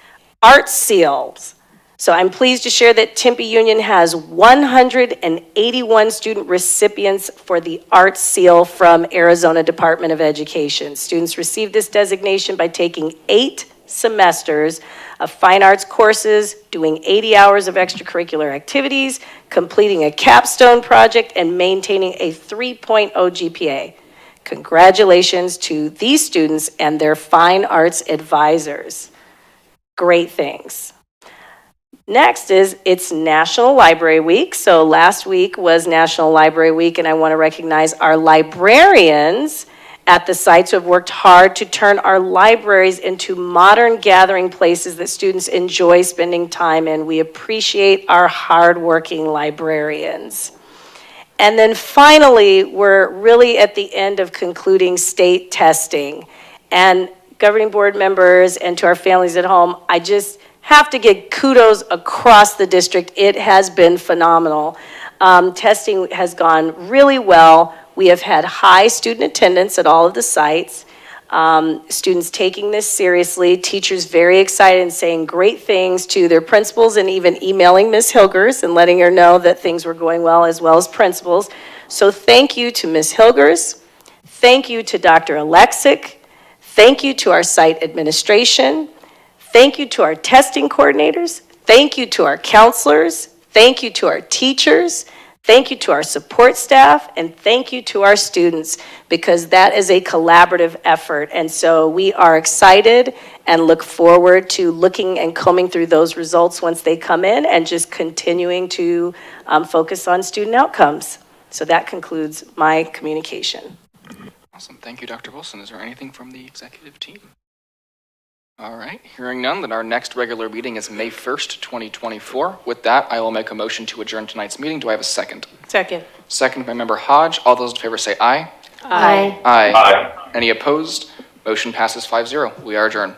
Art Seals. So I'm pleased to share that Tempe Union has 181 student recipients for the Art Seal from Arizona Department of Education. Students received this designation by taking 8 semesters of fine arts courses, doing 80 hours of extracurricular activities, completing a capstone project, and maintaining a 3.0 GPA. Congratulations to these students and their fine arts advisors. Great things. Next is, it's National Library Week. So last week was National Library Week, and I want to recognize our librarians at the sites who have worked hard to turn our libraries into modern gathering places that students enjoy spending time in. We appreciate our hardworking librarians. And then finally, we're really at the end of concluding state testing. And governing board members and to our families at home, I just have to give kudos across the district. It has been phenomenal. Testing has gone really well. We have had high student attendance at all of the sites. Students taking this seriously, teachers very excited and saying great things to their principals and even emailing Ms. Hilgers and letting her know that things were going well as principals. So thank you to Ms. Hilgers. Thank you to Dr. Alexic. Thank you to our site administration. Thank you to our testing coordinators. Thank you to our counselors. Thank you to our teachers. Thank you to our support staff, and thank you to our students, because that is a collaborative effort. And so we are excited and look forward to looking and combing through those results once they come in and just continuing to focus on student outcomes. So that concludes my communication. Awesome. Thank you, Dr. Wilson. Is there anything from the executive team? All right, hearing none, then our next regular meeting is May 1st, 2024. With that, I will make a motion to adjourn tonight's meeting. Do I have a second? Second. Second by Member Hodge. All those in favor say aye. Aye. Aye. Aye. Any opposed? Motion passes 5-0. We are adjourned.